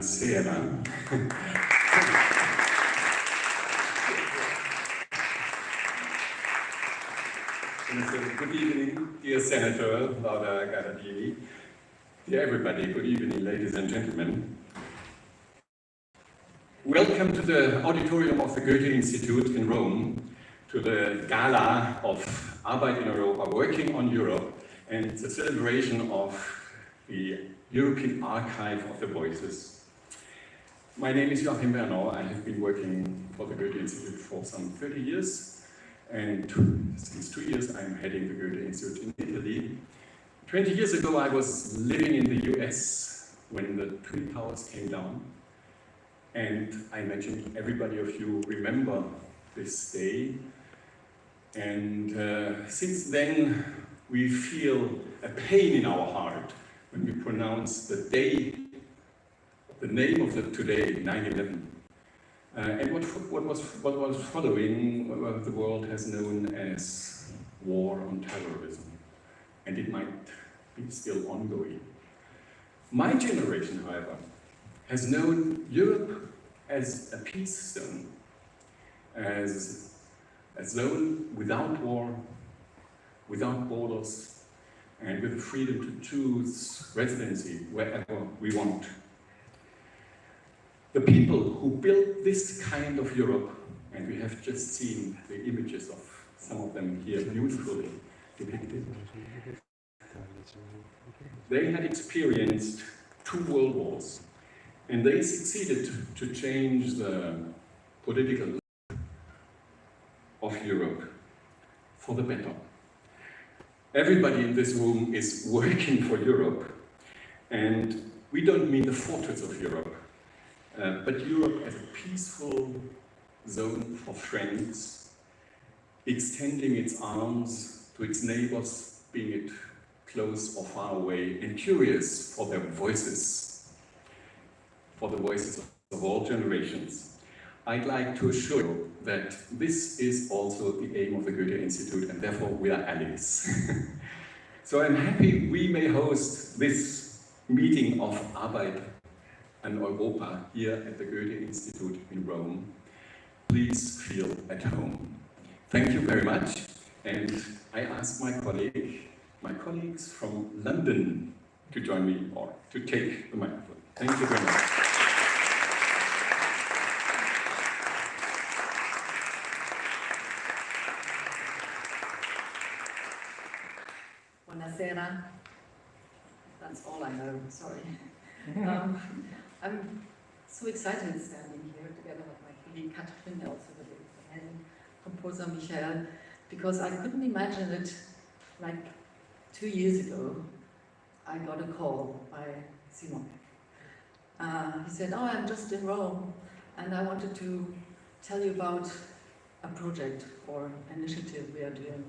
Buonasera. Good evening, dear Senator, Laura Akademie. Dear everybody, good evening, ladies and gentlemen. Welcome to the auditorium of the Goethe Institut in Rome, to the Gala of Arbeit in Europa, Working on Europe, and the celebration of the European Archive of the Voices. My name is Joachim Bernau. I have been working for the Goethe Institut for some 30 years, and since 2 years I'm heading the Goethe Institut in Italy. 20 years ago I was living in the US when the Twin Towers came down, and I imagine everybody of you remember this day. And since then we feel a pain in our heart when we pronounce the day, the name of the today, 9/11. And what was following what the world has known as war on terrorism, and it might be still ongoing. My generation, however, has known Europe as a peace zone, as a zone without war, without borders, and with the freedom to choose residency wherever we want. The people who built this kind of Europe, and we have just seen the images of some of them here beautifully depicted, they had experienced 2 world wars, and they succeeded to change the political life of Europe for the better. Everybody in this room is working for Europe, and we don't mean the fortress of Europe, but Europe as a peaceful zone for friends, extending its arms to its neighbors, being it close or far away, and curious for their voices, for the voices of all generations. I'd like to assure you that this is also the aim of the Goethe Institute, and therefore we are allies. So I'm happy we may host this meeting of Arbeit in Europa here at the Goethe Institute in Rome. Please feel at home. Thank you very much, and I ask my colleagues from London to join me or to take the microphone. Thank you very much. Buonasera. That's all I know, sorry. I'm so excited standing here together with my colleague Katrin, also with the composer Michael, because I couldn't imagine it. Like 2 years ago, I got a call by Simon. He said, "Oh, I'm just in Rome, and I wanted to tell you about a project or initiative we are doing,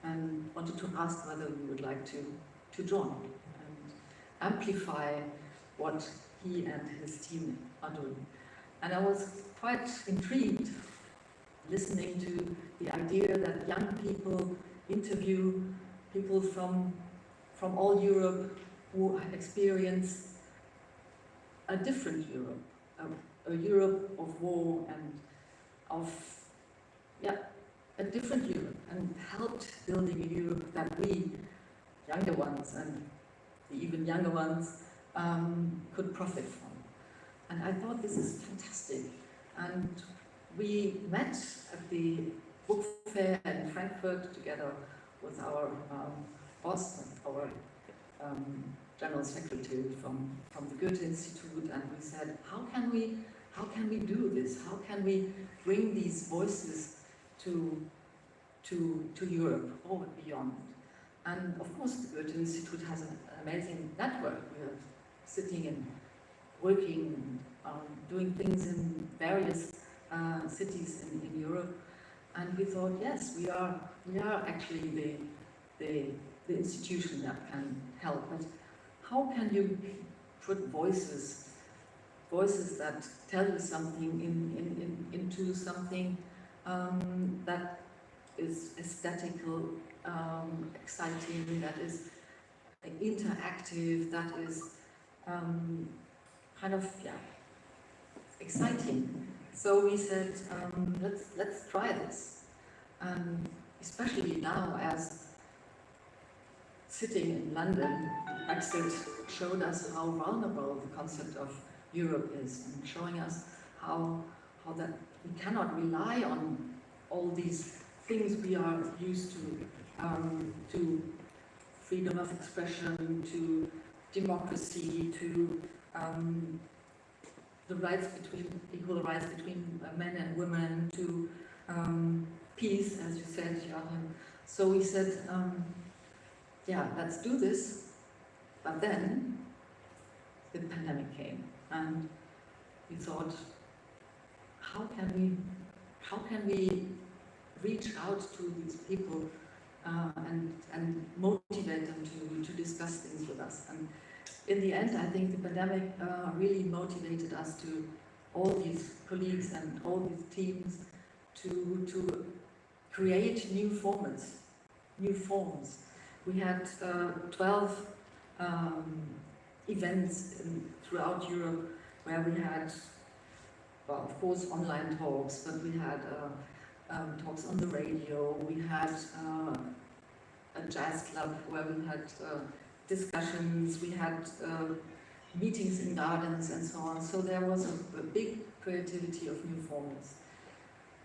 and wanted to ask whether you would like to join and amplify what he and his team are doing." And I was quite intrigued listening to the idea that young people interview people from all Europe who experience a different Europe, a Europe of war and of, a different Europe, and helped building a Europe that we, younger ones and the even younger ones, could profit from. And I thought this is fantastic. And we met at the book fair in Frankfurt together with our boss, our general secretary from the Goethe Institut, and we said, how can we do this? How can we bring these voices to Europe or beyond? And of course, the Goethe Institut has an amazing network. We are sitting and working, doing things in various cities in Europe, and we thought, yes, we are actually the institution that can help. But how can you put voices that tell you something into something that is aesthetical, exciting, that is interactive, that is kind of, yeah, exciting. So we said, let's try this. Especially now, as sitting in London, Brexit showed us how vulnerable the concept of Europe is, and showing us how that we cannot rely on all these things we are used to freedom of expression, to democracy, to the rights equal rights between men and women, to peace, as you said, Joachim. So we said, yeah, let's do this. But then the pandemic came, and we thought, how can we reach out to these people and motivate them to discuss things with us? And in the end, I think the pandemic really motivated us to, all these colleagues and all these teams, to create new formats, new forms. We had 12 events throughout Europe where we had, well, of course, online talks, but we had talks on the radio. We had a jazz club where we had discussions. We had meetings in gardens and so on. So there was a big creativity of new formats.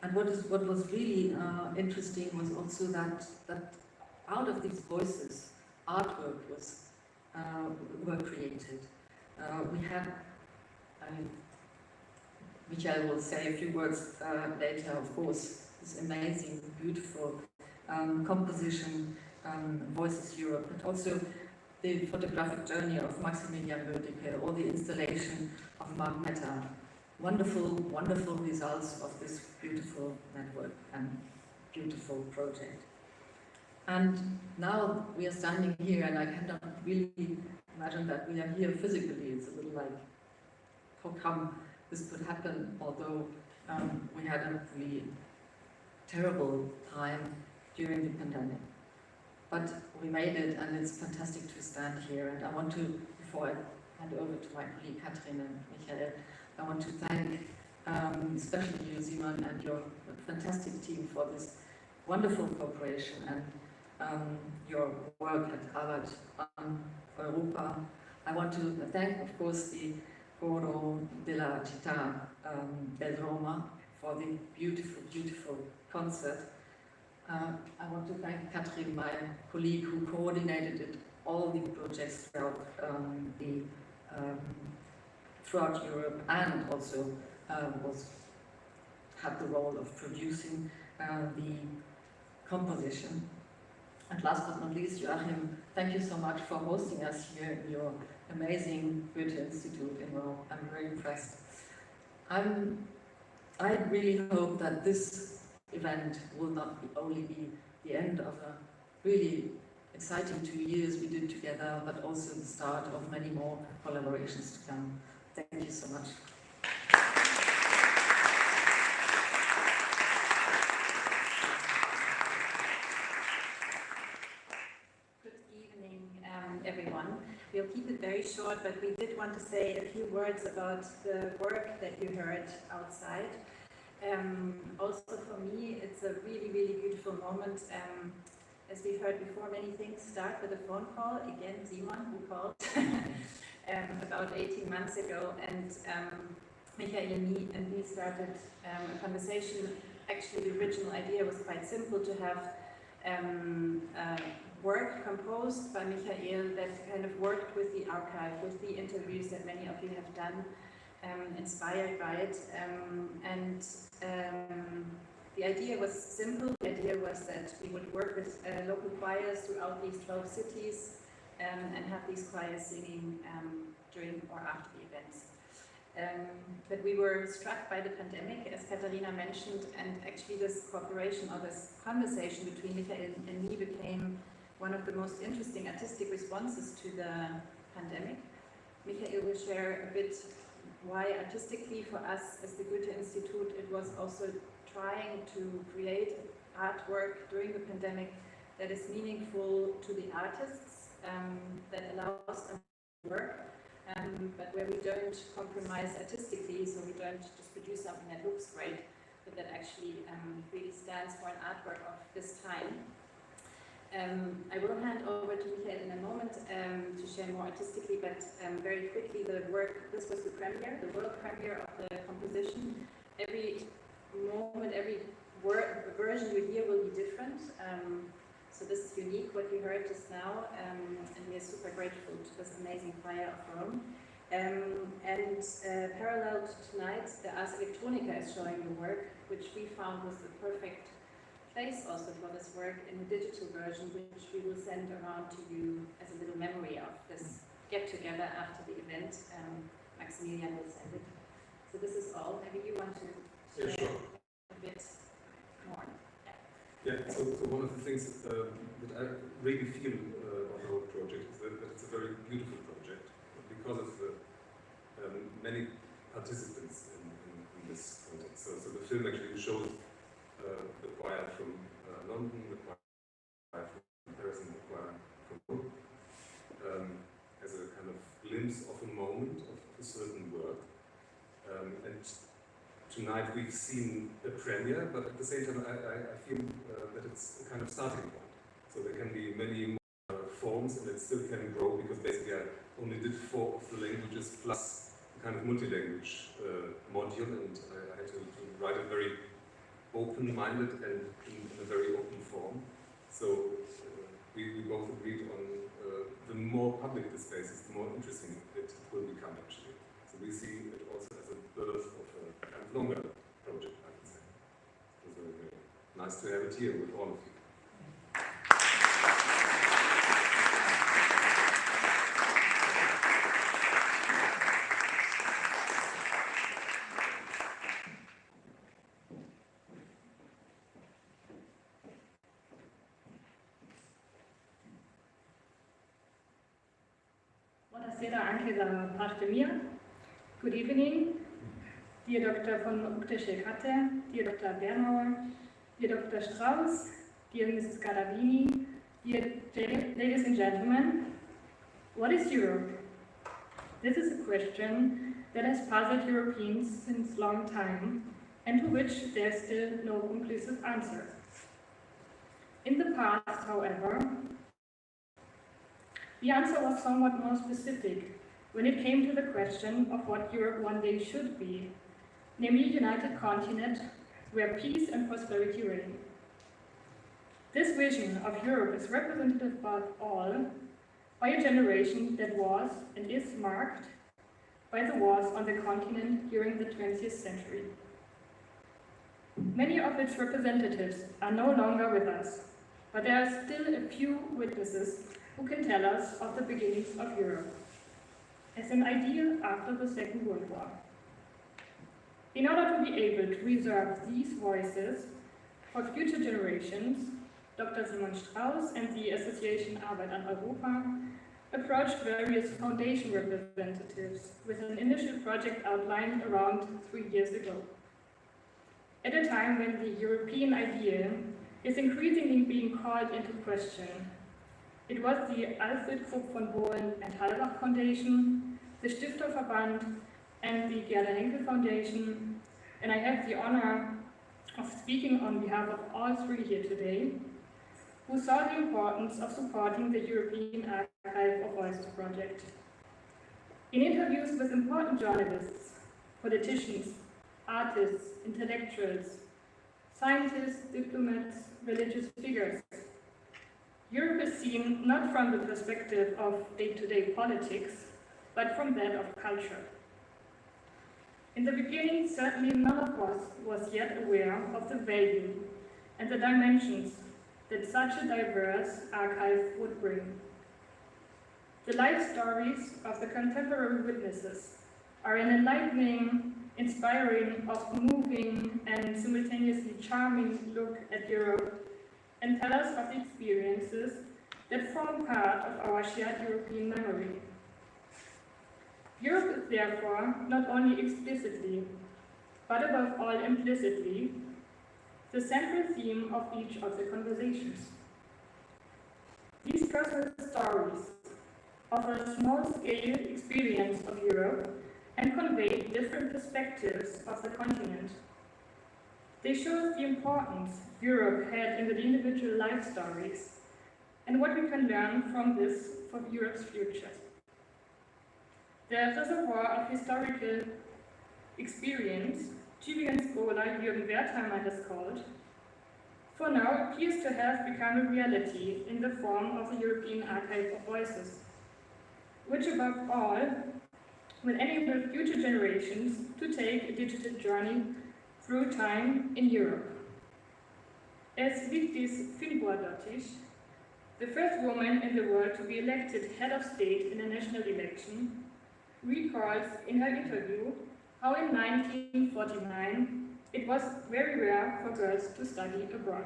And what was really interesting was also that out of these voices, artwork were created. We had, Michael will say a few words later, of course, this amazing, beautiful composition, Voices Europe, but also the photographic journey of Maximilian Bödicke, or the installation of Mark Meta. Wonderful, wonderful results of this beautiful network and beautiful project. And now we are standing here, and I cannot really imagine that we are here physically. It's a little like, how come this could happen, although we had a really terrible time during the pandemic. But we made it, and it's fantastic to stand here. And I want to, before I hand over to my colleague Katrin and Michael, I want to thank especially you, Simon, and your fantastic team for this wonderful cooperation and your work at Arbeit Europa. I want to thank, of course, the Coro della Città del Roma for the beautiful, beautiful concert. I want to thank Katrin, my colleague, who coordinated all the projects throughout Europe, and also had the role of producing the composition. And last but not least, Joachim, thank you so much for hosting us here in your amazing Goethe Institute in Rome. I'm very impressed. I really hope that this event will not only be the end of a really exciting 2 years we did together, but also the start of many more collaborations to come. Thank you so much. Good evening, everyone. We'll keep it very short, but we did want to say a few words about the work that you heard outside. Also for me, it's a really, really beautiful moment. As we've heard before, many things start with a phone call. Again, Simon, who called about 18 months ago, and Michael and me started a conversation. Actually, the original idea was quite simple, to have work composed by Michael that kind of worked with the archive, with the interviews that many of you have done, inspired by it. The idea was simple. The idea was that we would work with local choirs throughout these 12 cities and have these choirs singing during or after the events. But we were struck by the pandemic, as Katharina mentioned, and actually this cooperation or this conversation between Michael and me became one of the most interesting artistic responses to the pandemic. Michael will share a bit why artistically for us as the Goethe Institut it was also trying to create artwork during the pandemic that is meaningful to the artists, that allows them to work, but where we don't compromise artistically, so we don't just produce something that looks great, but that actually really stands for an artwork of this time. I will hand over to Michael in a moment to share more artistically, but very quickly, the work, this was the premiere, the world premiere of the composition. Every moment, every version you hear will be different. So this is unique, what you heard just now, and we are super grateful to this amazing choir of Rome. Parallel to tonight, the Ars Electronica is showing the work, which we found was the perfect place also for this work in a digital version, which we will send around to you as a little memory of this get-together after the event. Maximilian will send it. So this is all. Maybe you want to share a bit more. Yeah, so one of the things that I really feel on the whole project is that it's a very beautiful project because of the many participants in this context. So the film actually shows the choir from London, the choir from Paris, and the choir from Rome as a kind of glimpse of a moment of a certain work. And tonight we've seen a premiere, but at the same time I feel that it's a kind of starting point. So there can be many more forms and it still can grow because basically I only did 4 of the languages plus a kind of multi-language module, and I had to write it very open-minded and in a very open form. So we both agreed on the more public the space is, the more interesting it will become actually. So we see it also as a birth of a kind of longer project, I would say. It was very, very nice to have it here with all of you. Buonasera anche da parte mia. Good evening, dear Dr. von Botchaft, dear Dr. Bernauer, dear Dr. Strauss, dear Mrs. Garavini, dear ladies and gentlemen. What is Europe? This is a question that has puzzled Europeans since a long time, and to which there is still no conclusive answer. In the past, however, the answer was somewhat more specific when it came to the question of what Europe one day should be, namely a united continent where peace and prosperity reign. This vision of Europe is representative above all by a generation that was and is marked by the wars on the continent during the 20th century. Many of its representatives are no longer with us, but there are still a few witnesses who can tell us of the beginnings of Europe as an ideal after the Second World War. In order to be able to reserve these voices for future generations, Dr. Simon Strauss and the Association Arbeit an Europa approached various foundation representatives with an initial project outline around 3 years ago. At a time when the European idea is increasingly being called into question, it was the Alfred Krupp von Bohlen and Halbach Foundation, the Stifterverband, and the Gerda Henkel Foundation, and I have the honor of speaking on behalf of all 3 here today, who saw the importance of supporting the European Archive of Voices project. In interviews with important journalists, politicians, artists, intellectuals, scientists, diplomats, religious figures, Europe is seen not from the perspective of day-to-day politics, but from that of culture. In the beginning, certainly none of us was yet aware of the value and the dimensions that such a diverse archive would bring. The life stories of the contemporary witnesses are an enlightening, inspiring, often moving, and simultaneously charming look at Europe and tell us of the experiences that form part of our shared European memory. Europe is therefore not only explicitly, but above all implicitly, the central theme of each of the conversations. These personal stories offer a small-scale experience of Europe and convey different perspectives of the continent. They show us the importance Europe had in the individual life stories and what we can learn from this for Europe's future. The reservoir of historical experience, Tübingen scholar Jürgen Wertheimer has called, for now appears to have become a reality in the form of the European Archive of Voices, which above all will enable future generations to take a digital journey through time in Europe. As Vigdis Finnbogadottir, the first woman in the world to be elected head of state in a national election, recalls in her interview how in 1949 it was very rare for girls to study abroad.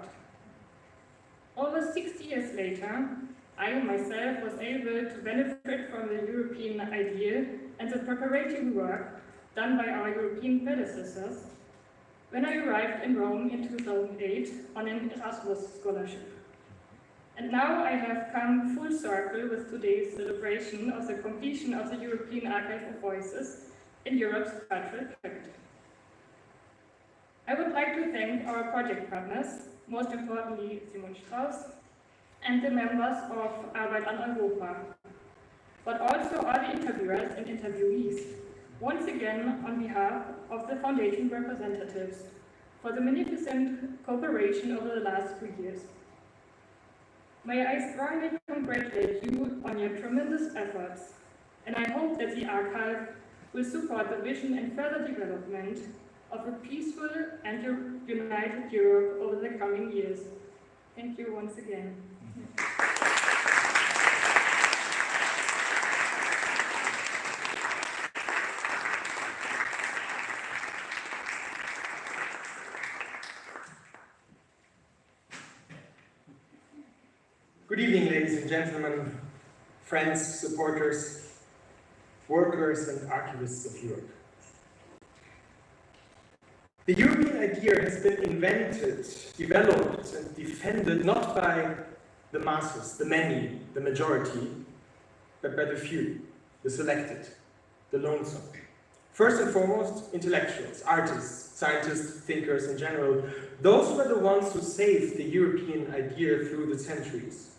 Almost 60 years later, I myself was able to benefit from the European idea and the preparatory work done by our European predecessors when I arrived in Rome in 2008 on an Erasmus scholarship. And now I have come full circle with today's celebration of the completion of the European Archive of Voices in Europe's cultural capital. I would like to thank our project partners, most importantly Simon Strauss, and the members of Arbeit an Europa, but also all the interviewers and interviewees, once again on behalf of the Foundation representatives, for the magnificent cooperation over the last 3 years. May I strongly congratulate you on your tremendous efforts, and I hope that the archive will support the vision and further development of a peaceful and united Europe over the coming years. Thank you once again. Good evening, ladies and gentlemen, friends, supporters, workers and archivists of Europe. The European idea has been invented, developed and defended not by the masses, the many, the majority, but by the few, the selected, the lonesome. First and foremost, intellectuals, artists, scientists, thinkers in general. Those were the ones who saved the European idea through the centuries.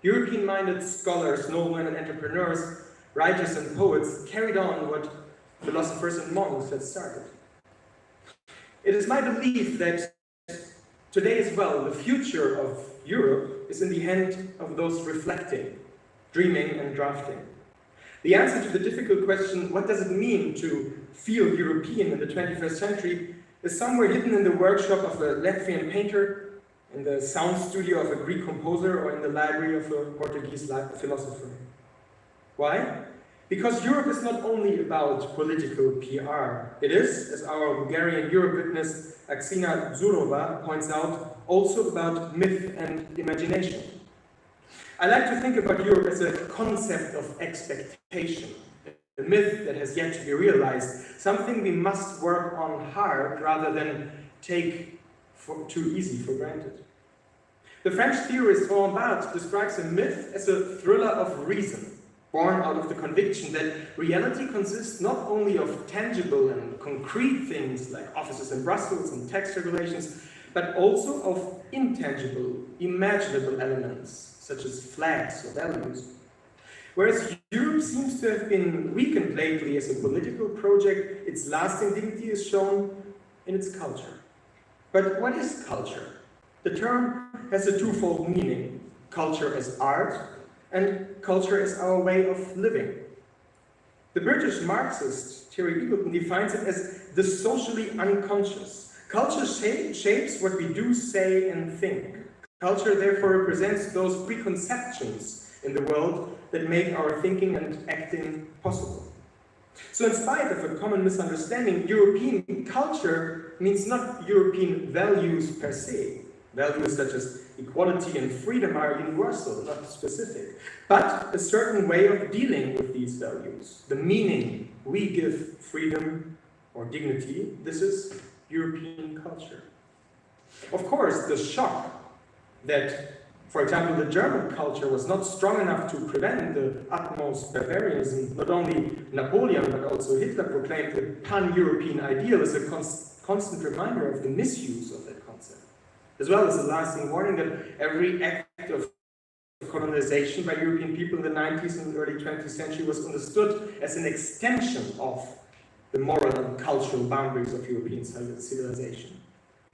European-minded scholars, noblemen and entrepreneurs, writers and poets carried on what philosophers and monks had started. It is my belief that today as well, the future of Europe is in the hand of those reflecting, dreaming and drafting. The answer to the difficult question, what does it mean to feel European in the 21st century, is somewhere hidden in the workshop of a Latvian painter, in the sound studio of a Greek composer, or in the library of a Portuguese philosopher. Why? Because Europe is not only about political PR. It is, as our Bulgarian Europe witness Aksina Zurova points out, also about myth and imagination. I like to think about Europe as a concept of expectation, a myth that has yet to be realized, something we must work on hard rather than take too easy for granted. The French theorist Roland Barthes describes a myth as a thriller of reason, born out of the conviction that reality consists not only of tangible and concrete things like offices in Brussels and tax regulations, but also of intangible, imaginable elements, such as flags or values. Whereas Europe seems to have been weakened lately as a political project, its lasting dignity is shown in its culture. But what is culture? The term has a twofold meaning: culture as art and culture as our way of living. The British Marxist Terry Eagleton defines it as the socially unconscious. Culture shapes what we do, say, and think. Culture therefore represents those preconceptions in the world that make our thinking and acting possible. So in spite of a common misunderstanding, European culture means not European values per se. Values such as equality and freedom are universal, not specific, but a certain way of dealing with these values, the meaning we give freedom or dignity. This is European culture. Of course, the shock that For example, the German culture was not strong enough to prevent the utmost barbarianism. Not only Napoleon, but also Hitler proclaimed the pan-European ideal as a constant reminder of the misuse of that concept, as well as a lasting warning that every act of colonization by European people in the 90s and early 20th century was understood as an extension of the moral and cultural boundaries of European civilization.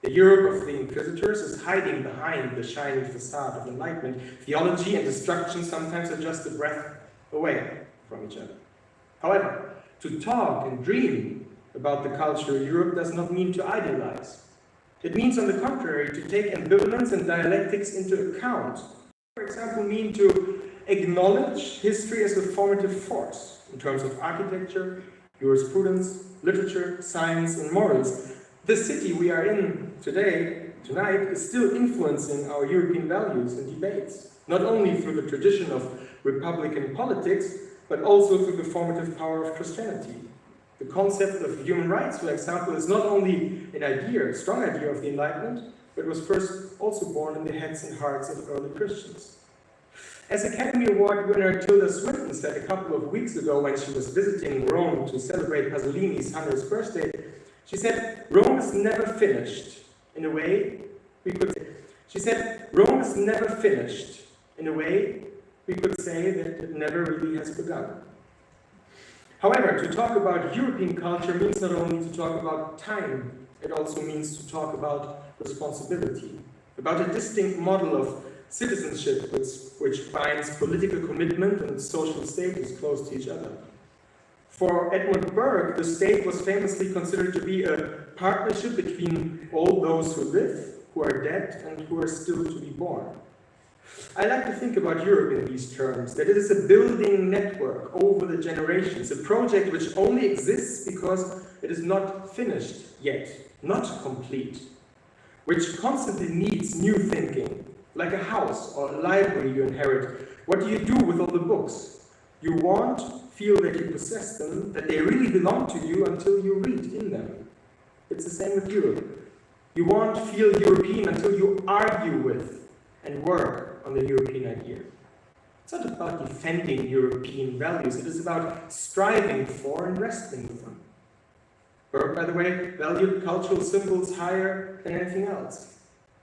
The Europe of the Inquisitors is hiding behind the shiny facade of Enlightenment. Theology and destruction sometimes are just a breath away from each other. However, to talk and dream about the culture of Europe does not mean to idealize. It means, on the contrary, to take ambivalence and dialectics into account. For example, mean to acknowledge history as a formative force in terms of architecture, jurisprudence, literature, science, and morals. The city we are in tonight, is still influencing our European values and debates, not only through the tradition of republican politics, but also through the formative power of Christianity. The concept of human rights, for example, is not only an idea, a strong idea of the Enlightenment, but was first also born in the heads and hearts of early Christians. As Academy Award winner Tilda Swinton said a couple of weeks ago when she was visiting Rome to celebrate Pasolini's 100th birthday, she said, Rome is never finished. In a way, we could say that it never really has begun. However, to talk about European culture means not only to talk about time, it also means to talk about responsibility, about a distinct model of citizenship which binds political commitment and social status close to each other. For Edmund Burke, the state was famously considered to be a partnership between all those who live, who are dead, and who are still to be born. I like to think about Europe in these terms, that it is a building network over the generations, a project which only exists because it is not finished yet, not complete, which constantly needs new thinking, like a house or a library you inherit. What do you do with all the books? You won't feel that you possess them, that they really belong to you until you read in them. It's the same with Europe. You won't feel European until you argue with and work on the European idea. It's not about defending European values, it is about striving for and wrestling with them. Burke, by the way, valued cultural symbols higher than anything else.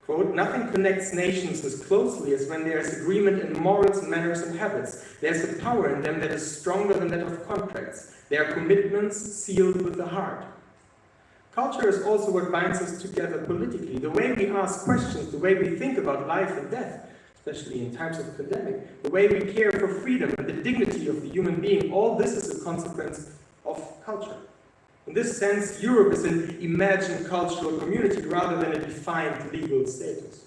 Quote, nothing connects nations as closely as when there is agreement in morals, manners, and habits. There's a power in them that is stronger than that of contracts. They are commitments sealed with the heart. Culture is also what binds us together politically. The way we ask questions, the way we think about life and death, especially in times of pandemic, the way we care for freedom and the dignity of the human being, all this is a consequence of culture. In this sense, Europe is an imagined cultural community rather than a defined legal status.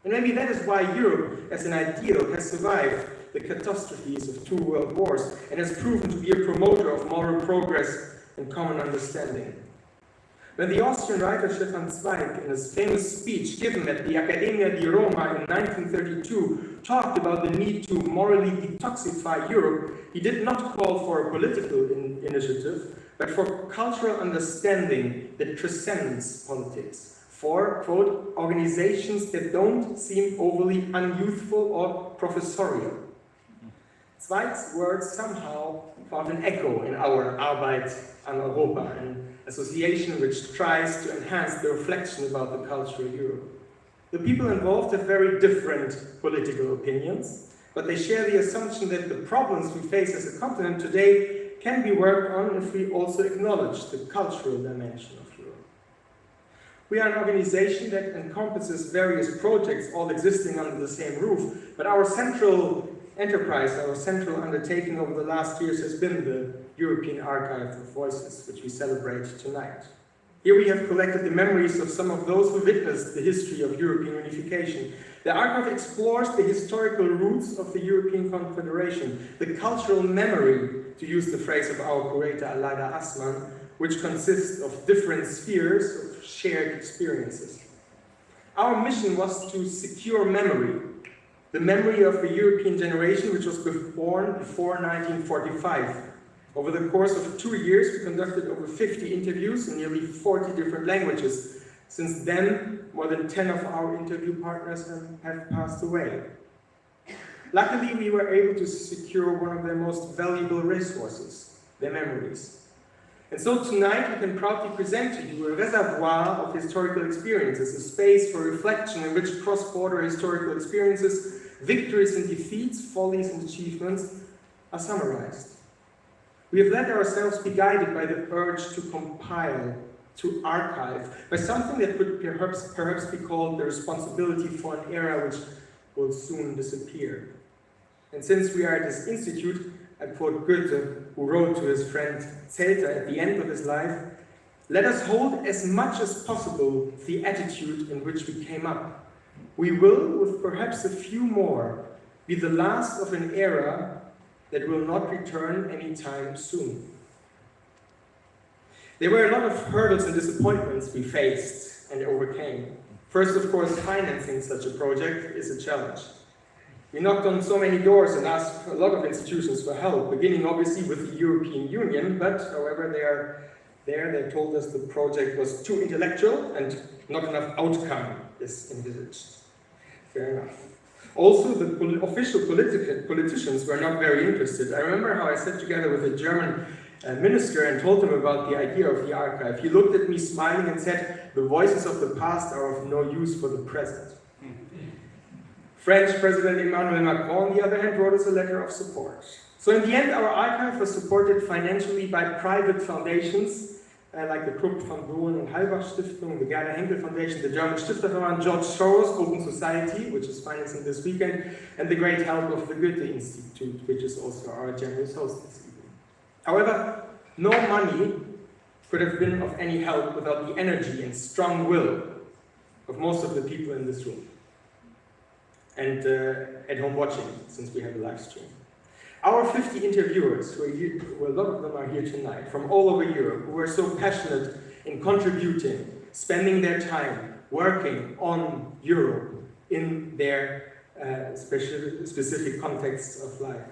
And maybe that is why Europe, as an ideal, has survived the catastrophes of 2 world wars and has proven to be a promoter of moral progress and common understanding. When the Austrian writer Stefan Zweig, in his famous speech given at the Akademie di Roma in 1932, talked about the need to morally detoxify Europe, he did not call for a political initiative, but for cultural understanding that transcends politics, for, quote, organizations that don't seem overly unyouthful or professorial. Zweig's words somehow found an echo in our Arbeit an Europa, an association which tries to enhance the reflection about the culture of Europe. The people involved have very different political opinions, but they share the assumption that the problems we face as a continent today can be worked on if we also acknowledge the cultural dimension of Europe. We are an organization that encompasses various projects all existing under the same roof, but our central enterprise, our central undertaking over the last years has been the European Archive of Voices, which we celebrate tonight. Here we have collected the memories of some of those who witnessed the history of European unification. The archive explores the historical roots of the European Confederation, the cultural memory, to use the phrase of our curator Alaida Assmann, which consists of different spheres of shared experiences. Our mission was to secure memory, the memory of a European generation which was born before 1945. Over the course of 2 years, we conducted over 50 interviews in nearly 40 different languages. Since then, more than 10 of our interview partners have passed away. Luckily, we were able to secure one of their most valuable resources, their memories. And so tonight we can proudly present to you a reservoir of historical experiences, a space for reflection in which cross-border historical experiences, victories and defeats, follies and achievements are summarized. We have let ourselves be guided by the urge to compile, to archive, by something that could perhaps be called the responsibility for an era which will soon disappear. And since we are at this institute, I quote Goethe, who wrote to his friend Zelter at the end of his life, "Let us hold as much as possible the attitude in which we came up. We will, with perhaps a few more, be the last of an era that will not return anytime soon." There were a lot of hurdles and disappointments we faced and overcame. First, of course, financing such a project is a challenge. We knocked on so many doors and asked a lot of institutions for help, beginning obviously with the European Union, but however they told us the project was too intellectual and not enough outcome is envisaged. Fair enough. Also, the official politicians were not very interested. I remember how I sat together with a German minister and told him about the idea of the archive. He looked at me smiling and said, "The voices of the past are of no use for the present." French President Emmanuel Macron, on the other hand, wrote us a letter of support. So in the end, our archive was supported financially by private foundations, like the Krupp von Bohlen and Halbach Stiftung, the Gerda Henkel Foundation, the German Stifterverband, George Soros Open Society, which is financing this weekend, and the great help of the Goethe Institut, which is also our generous host this evening. However, no money could have been of any help without the energy and strong will of most of the people in this room. And at home watching, since we have a live stream. Our 50 interviewers, who a lot of them are here tonight, from all over Europe, who were so passionate in contributing, spending their time working on Europe in their specific contexts of life.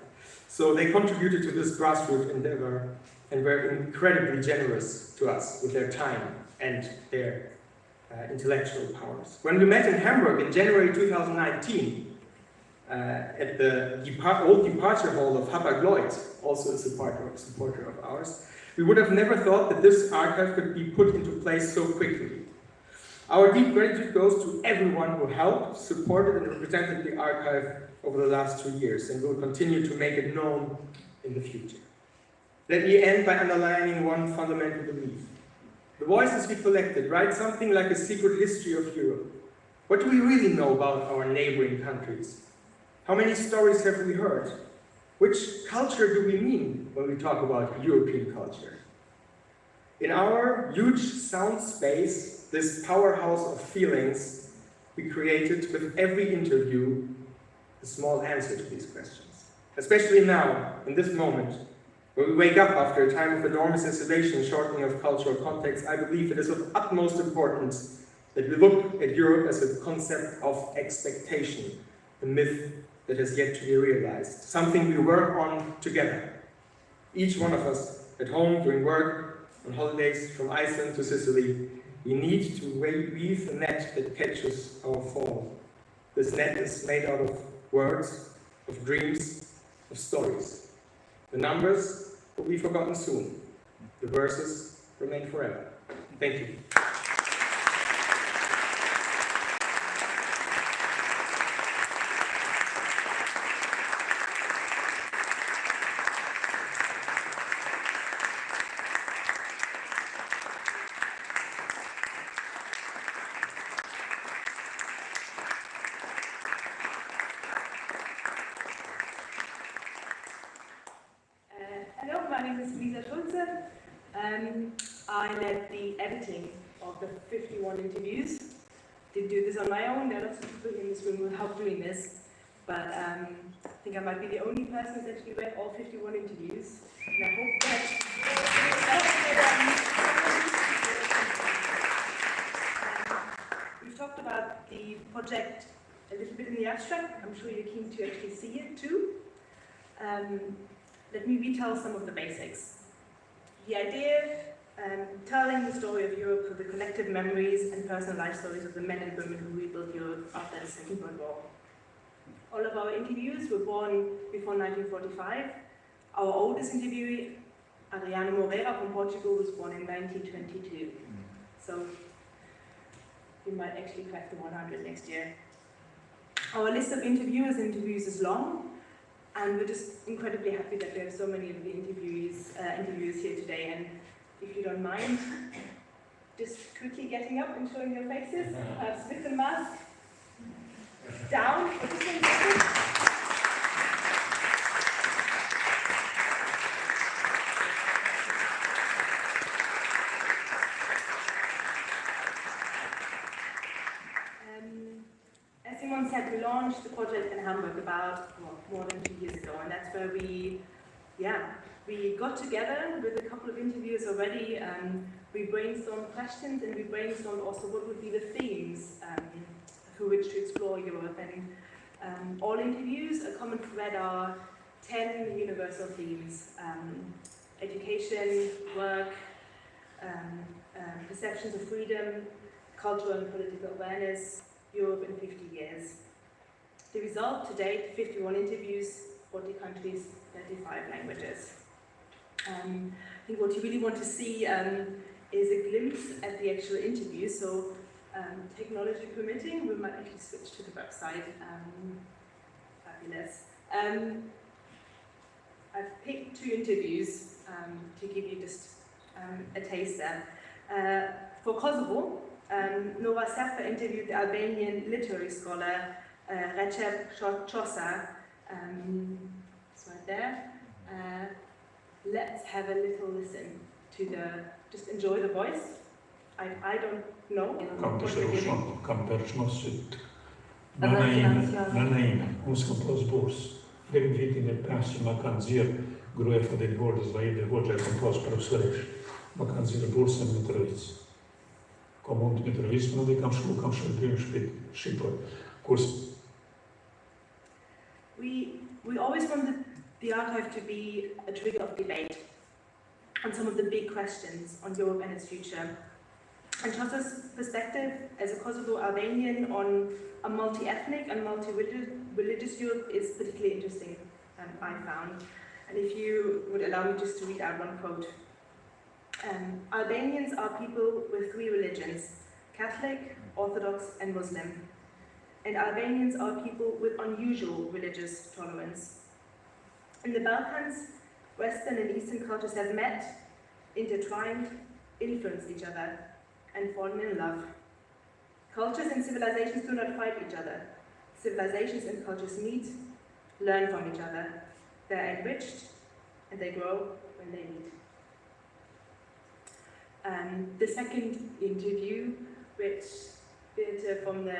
So they contributed to this grassroots endeavor and were incredibly generous to us with their time and their intellectual powers. When we met in Hamburg in January 2019, at the old departure hall of Hapag-Lloyd, also a supporter of ours, we would have never thought that this archive could be put into place so quickly. Our deep gratitude goes to everyone who helped, supported, and represented the archive over the last 2 years, and will continue to make it known in the future. Let me end by underlining one fundamental belief. The voices we collected write something like a secret history of Europe. What do we really know about our neighboring countries? How many stories have we heard? Which culture do we mean when we talk about European culture? In our huge sound space, this powerhouse of feelings, we created with every interview a small answer to these questions. Especially now, in this moment, when we wake up after a time of enormous isolation, shortening of cultural context, I believe it is of utmost importance that we look at Europe as a concept of expectation, a myth that has yet to be realized, something we work on together. Each one of us, at home, doing work, on holidays, from Iceland to Sicily, we need to weave a net that catches our fall. This net is made out of words, of dreams, of stories. The numbers will be forgotten soon. The verses remain forever. Thank you. I led the editing of the 51 interviews. Didn't do this on my own, there are lots of people in this room who helped doing this, but I think I might be the only person who's actually read all 51 interviews, and I hope that we've talked about the project a little bit in the abstract. I'm sure you're keen to actually see it too. Let me retell some of the basics. The idea, telling the story of Europe through the collective memories and personal life stories of the men and women who rebuilt Europe after the Second World War. All of our interviewers were born before 1945. Our oldest interviewee, Adriana Moreira from Portugal, was born in 1922. So we might actually crack the 100 next year. Our list of interviewers and interviews is long, and we're just incredibly happy that we have so many of the interviewers here today. And if you don't mind, just quickly getting up and showing your faces, perhaps with the mask down for just 1 second. As Simon said, we launched the project in Hamburg about more than 2 years ago, and that's where we got together with a couple of interviewers already. We brainstormed questions, and we brainstormed also what would be the themes through which to explore Europe. And all interviews, a common thread are 10 universal themes: education, work, perceptions of freedom, cultural and political awareness, Europe in 50 years. The result to date, 51 interviews, 40 countries, 35 languages. I think what you really want to see is a glimpse at the actual interview. So technology permitting, we might actually switch to the website. Fabulous. I've picked 2 interviews to give you just a taster. For Kosovo, Nova Sefer interviewed the Albanian literary scholar Recep Chosa. It's right there. Let's have a little listen to just enjoy the voice. I don't know. Kam pershmosit. Nanaim, ons kam pas burs. Deri në vitin e 5 ma kanë nxjerr gruaja e Delgordës, Vaide Hoxha kam pas profesoresh. Ma kanë nxjerr bursën në Mitrovic. Komund Mitrovic, më dhe kam shkruar në Shqipër. Kurs. We always wanted the archive to be a trigger of debate on some of the big questions on Europe and its future. And Chosa's perspective as a Kosovo Albanian on a multi-ethnic and multi-religious Europe is particularly interesting, I found. And if you would allow me just to read out one quote. Albanians are people with 3 religions: Catholic, Orthodox and Muslim. And Albanians are people with unusual religious tolerance. In the Balkans, Western and Eastern cultures have met, intertwined, influenced each other, and fallen in love. Cultures and civilizations do not fight each other. Civilizations and cultures meet, learn from each other. They are enriched, and they grow when they meet. The second interview, which Bibliotheca from the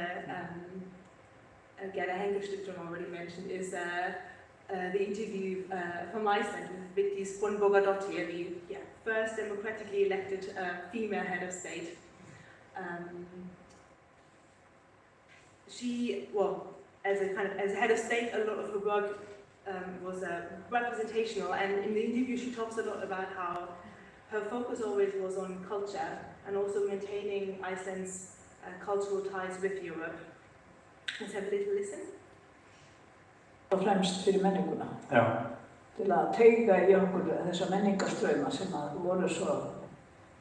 Gerda Henkel Stiftung already mentioned, is the interview from Iceland with Vigdís Finnbogadóttir, the first democratically elected female head of state. She, as head of state, a lot of her work was representational, and in the interview she talks a lot about how her focus always was on culture and also maintaining Iceland's cultural ties with Europe. Let's have a little listen. Og fremst fyrir menninguna. Ja. Til að teyga í okkur þessa menningarströma sem voru svo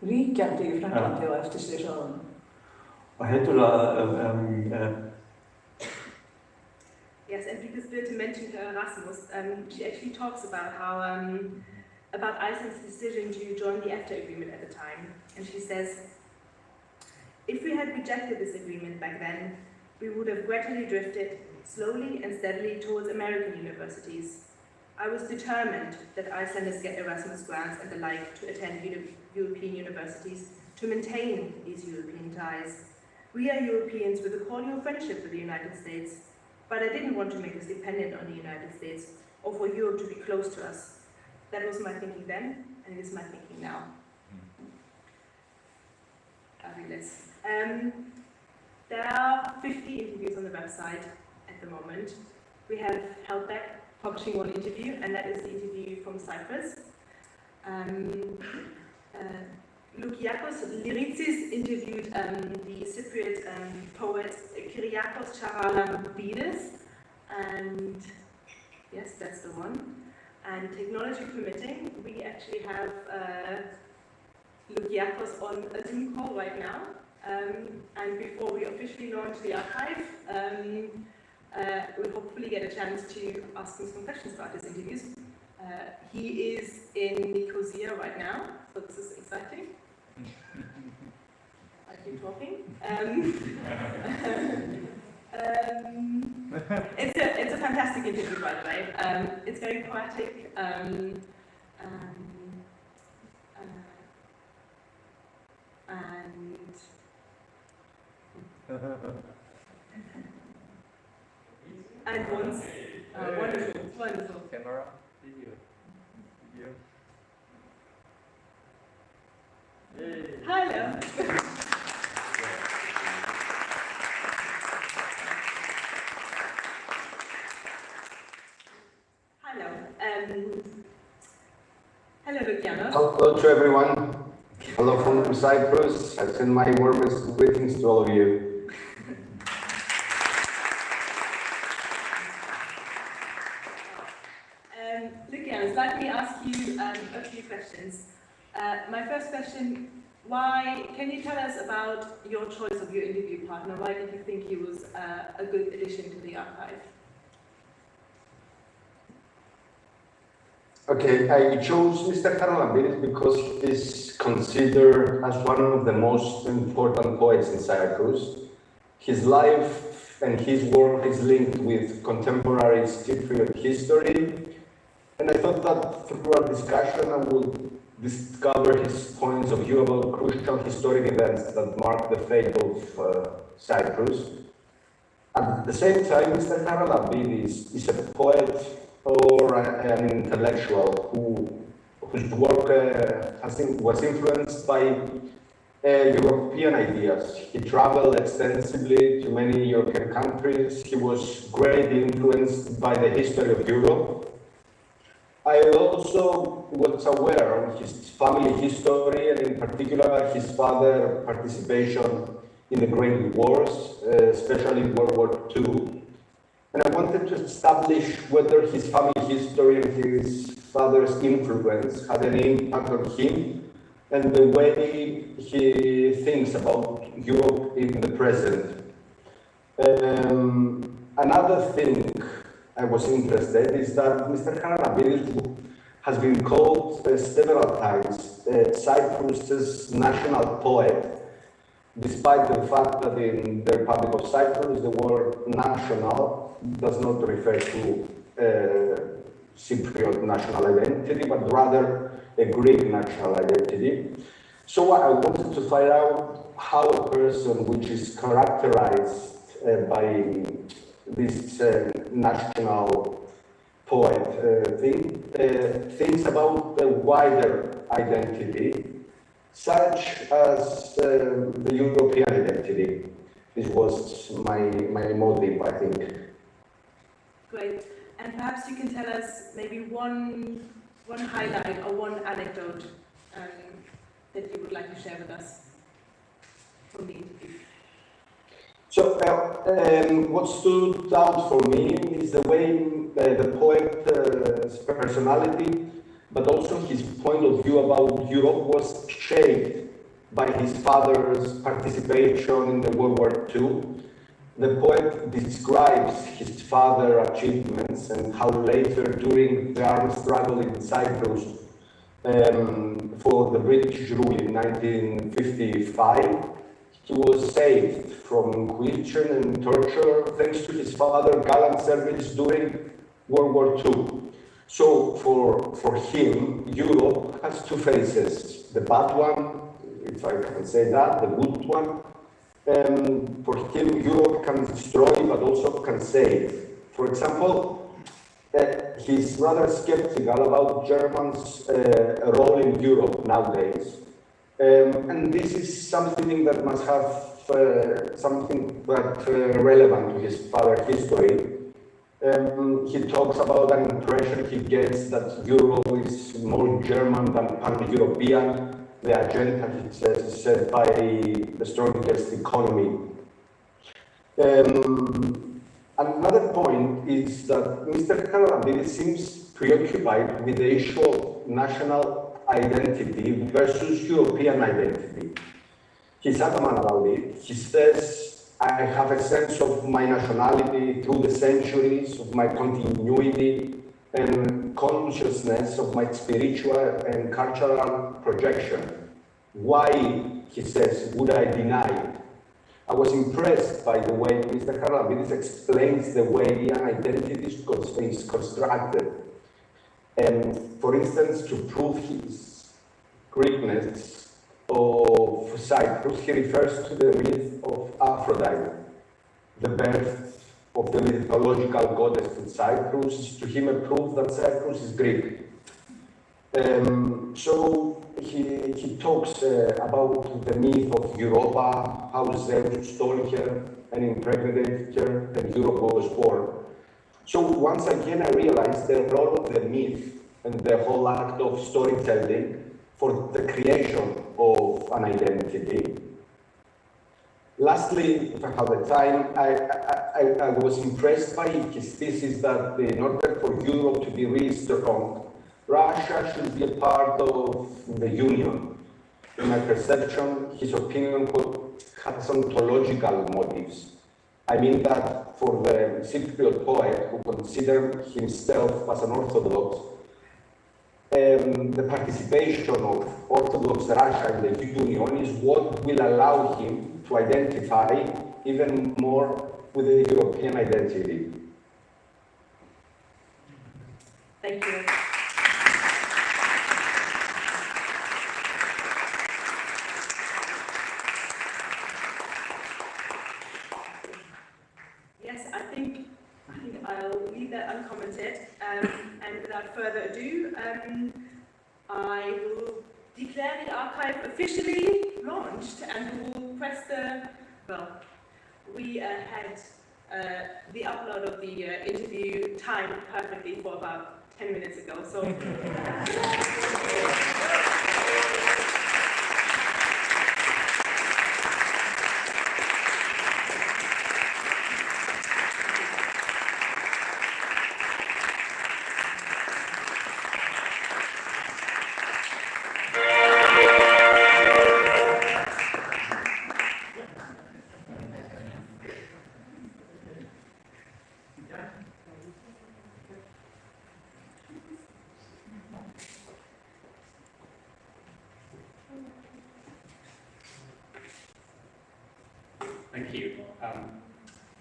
ríkjandi í Frakklandi og eftirstríðsárunum. Og heitur Yes, and because Birte mentioned Erasmus, she actually talks about how about Iceland's decision to join the EFTA agreement at the time, and she says, "If we had rejected this agreement back then, we would have gradually drifted slowly and steadily towards American universities. I was determined that Icelanders get Erasmus grants and the like to attend European universities to maintain these European ties. We are Europeans with a cordial friendship with the United States, but I didn't want to make us dependent on the United States or for Europe to be close to us. That was my thinking then, and it is my thinking now." Fabulous. There are 50 interviews on the website at the moment. We have held back publishing one interview, and that is the interview from Cyprus. Lukiakos Liritsis interviewed the Cypriot poet Kyriakos Charalampidis. and yes, that's the one. And technology permitting, we actually have Lukiakos on a Zoom call right now. And before we officially launch the archive, we'll hopefully get a chance to ask him some questions about his interviews. He is in Nicosia right now, so this is exciting. I keep talking. It's a fantastic interview, by the way. It's very poetic. And once, wonderful, wonderful. Camera, video. Hello. Hello. Hello, Luciano. Hello to everyone. Hello from Cyprus. I send my warmest greetings to all of you. Luciano, let me ask you a few questions. My first question, can you tell us about your choice of your interview partner? Why did you think he was a good addition to the archive? Okay, I chose Mr. Karalambidis because he is considered as one of the most important poets in Cyprus. His life and his work is linked with contemporary Cypriot history, and I thought that through our discussion I would discover his points of view about crucial historic events that mark the fate of Cyprus. At the same time, Mr. Karalambidis is a poet or an intellectual whose work was influenced by European ideas. He traveled extensively to many European countries. He was greatly influenced by the history of Europe. I also was aware of his family history, and in particular his father's participation in the Great Wars, especially World War II. And I wanted to establish whether his family history and his father's influence had any impact on him and the way he thinks about Europe in the present. Another thing I was interested in is that Mr. Karalambidis has been called several times Cyprus's national poet, despite the fact that in the Republic of Cyprus the word national does not refer to Cypriot national identity, but rather a Greek national identity. So I wanted to find out how a person which is characterized by this national poet thinks about the wider identity, such as the European identity. This was my motive, I think. Great. And perhaps you can tell us maybe one highlight or one anecdote that you would like to share with us from the interview. So what stood out for me is the way the poet's personality, but also his point of view about Europe was shaped by his father's participation in the World War II. The poet describes his father's achievements and how later, during the armed struggle in Cyprus for the British rule in 1955, he was saved from inquisition and torture thanks to his father's gallant service during World War II. So for him, Europe has two faces, the bad one, if I can say that, the good one. For him, Europe can destroy, but also can save. For example, he's rather skeptical about Germans' role in Europe nowadays. And this is something that must have something that relevant to his father's history. He talks about an impression he gets that Europe is more German than pan-European. The agenda, he says, is set by the strongest economy. Another point is that Mr. Karalambidis seems preoccupied with the issue of national identity versus European identity. He's adamant about it. He says, I have a sense of my nationality through the centuries, of my continuity and consciousness of my spiritual and cultural projection. Why, he says, would I deny it? I was impressed by the way Mr. Karalambidis explains the way an identity is constructed. And for instance, to prove his Greekness of Cyprus, he refers to the myth of Aphrodite, the birth of the mythological goddess in Cyprus, to him a proof that Cyprus is Greek. So he talks about the myth of Europa, how Zeus stole her and impregnated her, and Europa was born. So once again, I realized the role of the myth and the whole act of storytelling for the creation of an identity. Lastly, if I have the time, I was impressed by his thesis that in order for Europe to be really strong, Russia should be a part of the Union. In my perception, his opinion had some ontological motives. I mean that for the Cypriot poet who considered himself as an Orthodox, the participation of Orthodox Russia in the Union is what will allow him to identify even more with the European identity. Thank you. Yes, I think I'll leave that uncommented. And without further ado, I will declare the archive officially launched, and we will press the, well, we had the upload of the interview timed perfectly for about 10 minutes ago, so. Thank you.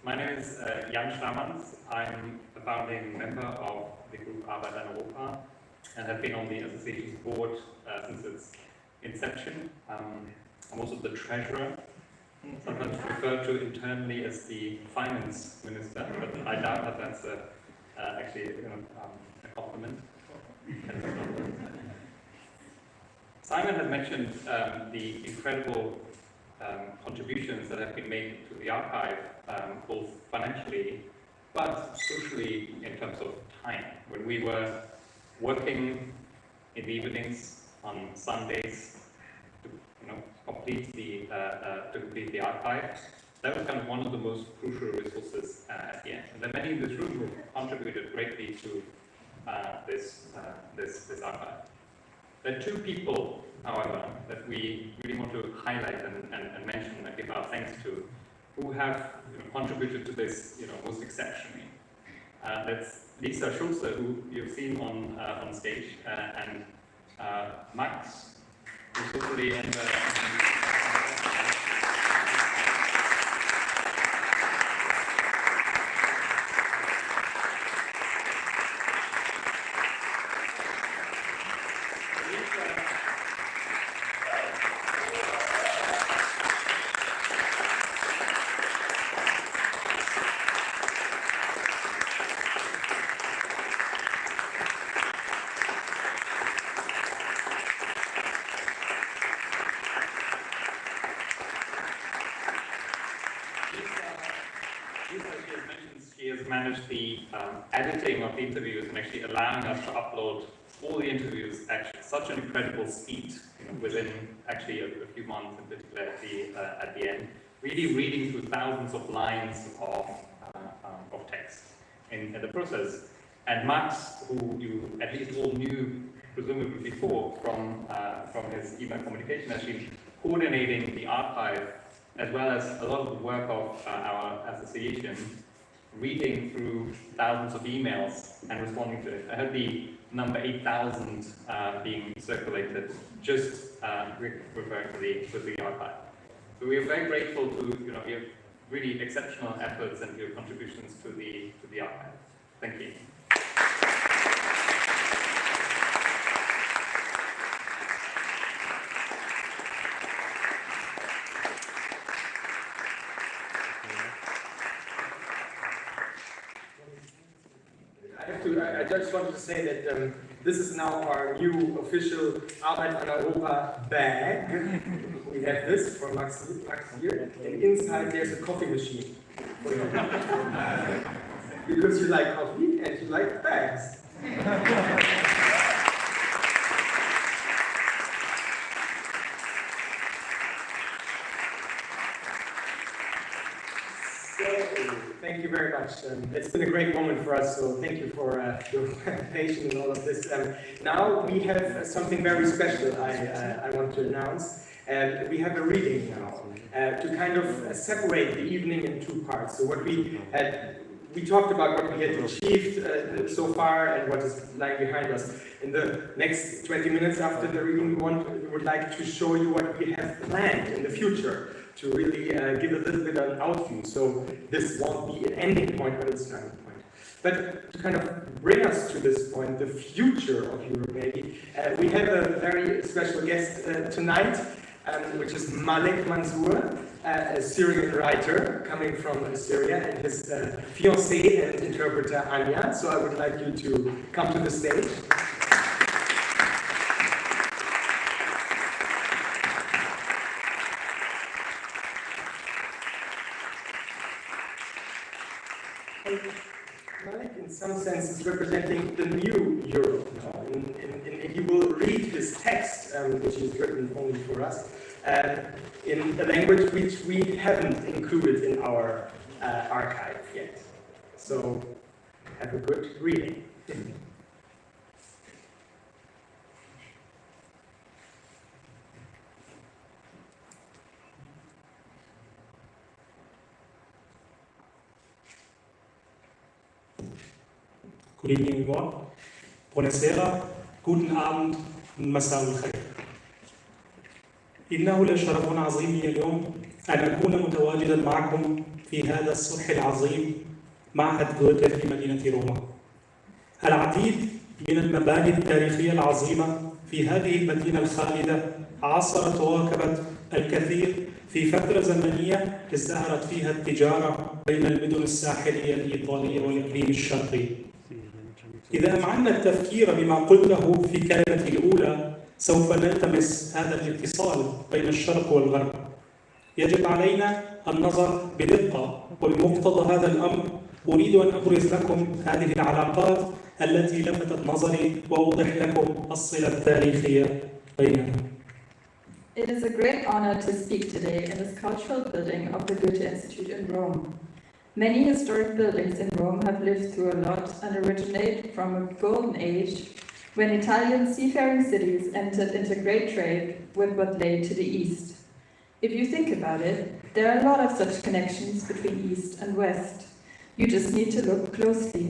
My name is Jan Stamans. I'm a founding member of the group Arbeit in Europa and have been on the association's board since its inception. I'm also the treasurer, sometimes referred to internally as the finance minister, but I doubt that that's actually a compliment. Simon has mentioned the incredible contributions that have been made to the archive, both financially, but socially in terms of time. When we were working in the evenings on Sundays to complete the archive, that was kind of one of the most crucial resources at the end. And there are many in this room who contributed greatly to this archive. There are two people, however, that we really want to highlight and mention and give our thanks to, who have contributed to this most exceptionally. That's Lisa Schulze, who you've seen on stage, and Max, who's hopefully in the managed the editing of the interviews and actually allowing us to upload all the interviews at such an incredible speed within actually a few months, in particular at the end. Really reading through thousands of lines of text. text in the process. And Max, who you at least all knew presumably before from his email communication, has been coordinating the archive as well as a lot of the work of our association, reading through thousands of emails and responding to it. I heard the number 8,000 being circulated, just referring to the archive. So we are very grateful to your really exceptional efforts and your contributions to the archive. Thank you. I just wanted to say that this is now our new official Arbeit an Europa bag. We have this for Max here, and inside there's a coffee machine for you. Because you like coffee and you like bags. Thank you very much. It's been a great moment for us, so thank you for your patience and all of this. Now we have something very special I want to announce. We have a reading now to kind of separate the evening in two parts. So what we talked about what we had achieved so far and what is lying behind us. In the next 20 minutes after the reading, we would like to show you what we have planned in the future, to really give a little bit of an outview. So this won't be an ending point, but it's a starting point. But to kind of bring us to this point, the future of Europe maybe, we have a very special guest tonight, which is Malek Mansour, a Syrian writer coming from Syria, and his fiancée and interpreter Anya. So I would like you to come to the stage. Malek, in some sense, is representing the new Europe now. And he will read his text, which is written only for us, in a language which we haven't included in our archive yet. So, have a good reading. Good evening, everyone. Buonasera, guten Abend, مساء الخير. إنه لشرف عظيم لي اليوم أن أكون متواجدا معكم في هذا الصرح العظيم معهد غوته في مدينة روما. العديد من المباني التاريخية العظيمة في هذه المدينة الخالدة عاصرت وواكبت الكثير في فترة زمنية ازدهرت فيها التجارة بين المدن الساحلية الإيطالية والإقليم الشرقي. إذا أمعنا التفكير بما قلته في كلمتي الأولى سوف نلتمس هذا الاتصال بين الشرق والغرب. يجب علينا النظر بدقة، وبمقتضى هذا الأمر أريد أن أبرز لكم هذه العلاقات التي لفتت نظري وأوضح لكم الصلة التاريخية بيننا. It is a great honor to speak today in this cultural building of the Goethe Institut in Rome. Many historic buildings in Rome have lived through a lot and originate from a golden age when Italian seafaring cities entered into great trade with what lay to the east. If you think about it, there are a lot of such connections between east and west. You just need to look closely.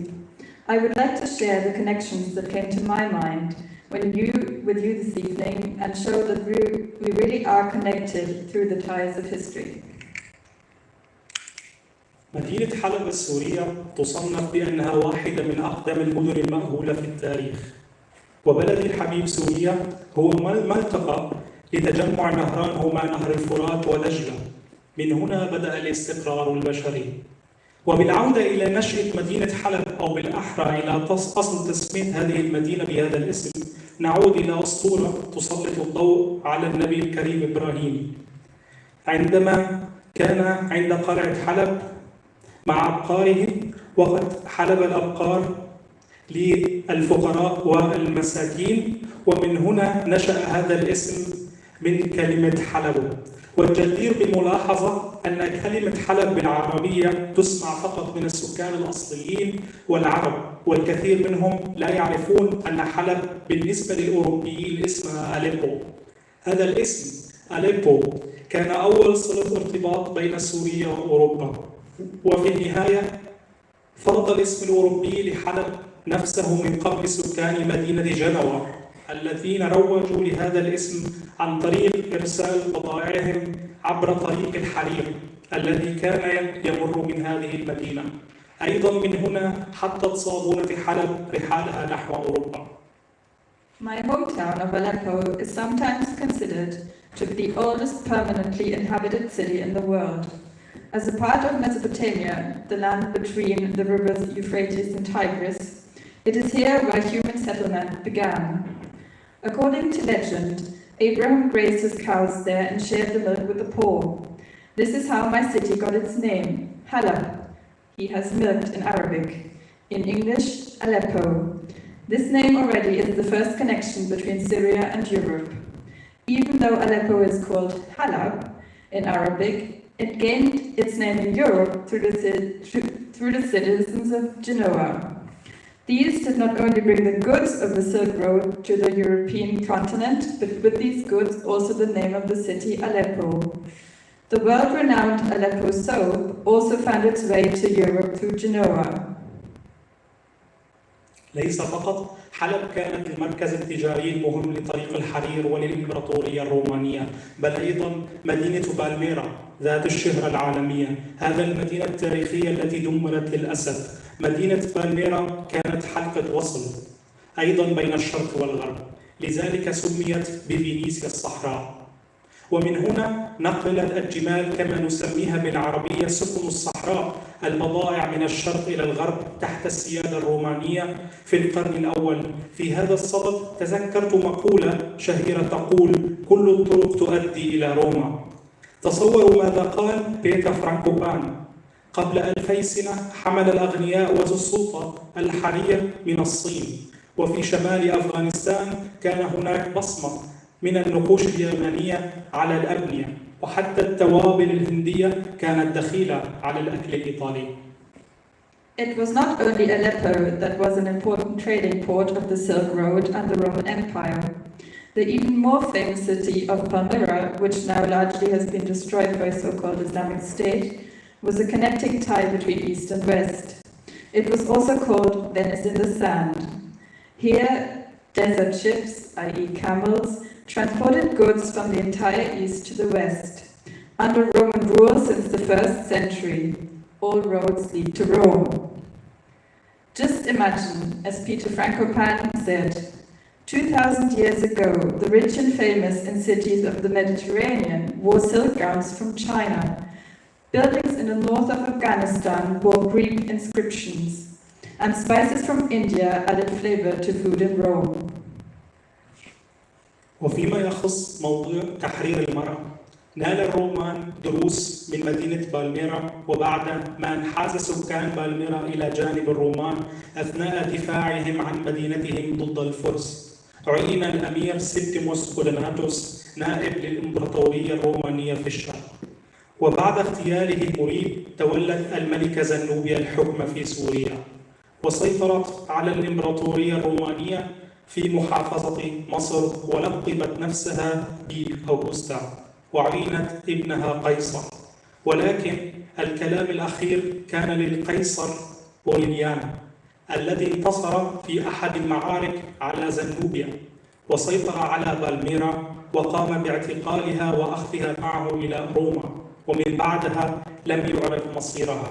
I would like to share the connections that came to my mind with you this evening and show that we really are connected through the ties of history. مدينة حلب السورية تصنف بأنها واحدة من أقدم المدن المأهولة في التاريخ، وبلدي الحبيب سوريا هو ملتقى لتجمع نهران هما نهر الفرات ودجلة. من هنا بدأ الاستقرار البشري. وبالعودة إلى نشأة مدينة حلب، أو بالأحرى إلى أصل تسمية هذه المدينة بهذا الاسم، نعود إلى أسطورة تسلط الضوء على النبي الكريم إبراهيم، عندما كان عند قلعة حلب مع أبقاره، وقد حلب الأبقار للفقراء والمساكين، ومن هنا نشأ هذا الاسم من كلمة حلب. والجدير بالملاحظة أن كلمة حلب بالعربية تسمع فقط من السكان الأصليين والعرب، والكثير منهم لا يعرفون أن حلب بالنسبة للأوروبيين اسمها أليبو. هذا الاسم أليبو كان أول صلة ارتباط بين سوريا وأوروبا، وفي النهاية فرض الاسم الأوروبي لحلب نفسه من قبل سكان مدينة جنوة الذين روجوا لهذا الاسم عن طريق إرسال بضائعهم عبر طريق الحرير الذي كان يمر من هذه المدينة. أيضا من هنا حطت صابونة حلب رحالها نحو أوروبا. My hometown of Aleppo is sometimes considered to be the oldest permanently inhabited city in the world. As a part of Mesopotamia, the land between the rivers Euphrates and Tigris, it is here where human settlement began. According to legend, Abraham grazed his cows there and shared the milk with the poor. This is how my city got its name, Halab. He has milked in Arabic. In English, Aleppo. This name already is the first connection between Syria and Europe. Even though Aleppo is called Halab in Arabic, it gained its name in Europe through the citizens of Genoa. These did not only bring the goods of the Silk Road to the European continent, but with these goods also the name of the city Aleppo. The world-renowned Aleppo soap also found its way to Europe through Genoa. ليس فقط حلب كانت المركز التجاري المهم لطريق الحرير وللإمبراطورية الرومانية، بل أيضا مدينة بالميرا ذات الشهرة العالمية، هذا المدينة التاريخية التي دمرت للأسف. مدينة بالميرا كانت حلقة وصل أيضا بين الشرق والغرب، لذلك سميت بفينيسيا الصحراء. ومن هنا نقلت الجمال كما نسميها بالعربية سفن الصحراء البضائع من الشرق إلى الغرب تحت السيادة الرومانية في القرن الأول. في هذا الصدد تذكرت مقولة شهيرة تقول: كل الطرق تؤدي إلى روما. تصوروا ماذا قال بيتر فرانكوبان: قبل 2000 سنة حمل الأغنياء وذو السلطة الحرير من الصين، وفي شمال أفغانستان كان هناك بصمة من النقوش اليابانية على الأبنية، وحتى التوابل الهندية كانت دخيلة على الأكل الإيطالي. It was not only Aleppo that was an important trading port of the Silk Road and the Roman Empire. The even more famous city of Palmyra, which now largely has been destroyed by so-called Islamic State, was a connecting tie between East and West. It was also called Venice in the Sand. Here, desert ships, i.e. camels, transported goods from the entire east to the west. Under Roman rule since the 1st century, all roads lead to Rome. Just imagine, as Peter Frankopan said, 2,000 years ago, the rich and famous in cities of the Mediterranean wore silk gowns from China. Buildings in the north of Afghanistan bore Greek inscriptions, and spices from India added flavor to food in Rome. وفيما يخص موضوع تحرير المرأة، نال الرومان دروس من مدينة بالميرا، وبعد ما انحاز سكان بالميرا إلى جانب الرومان أثناء دفاعهم عن مدينتهم ضد الفرس، عين الأمير سيبتيموس كوليناتوس نائب للإمبراطورية الرومانية في الشرق. وبعد اغتياله المريب تولت الملكة زنوبيا الحكم في سوريا، وسيطرت على الإمبراطورية الرومانية في محافظة مصر، ولقبت نفسها بأوغستا، وعينت ابنها قيصر. ولكن الكلام الأخير كان للقيصر أوريليان الذي انتصر في أحد المعارك على زنوبيا، وسيطر على بالميرا، وقام باعتقالها وأخذها معه إلى روما، ومن بعدها لم يعرف مصيرها.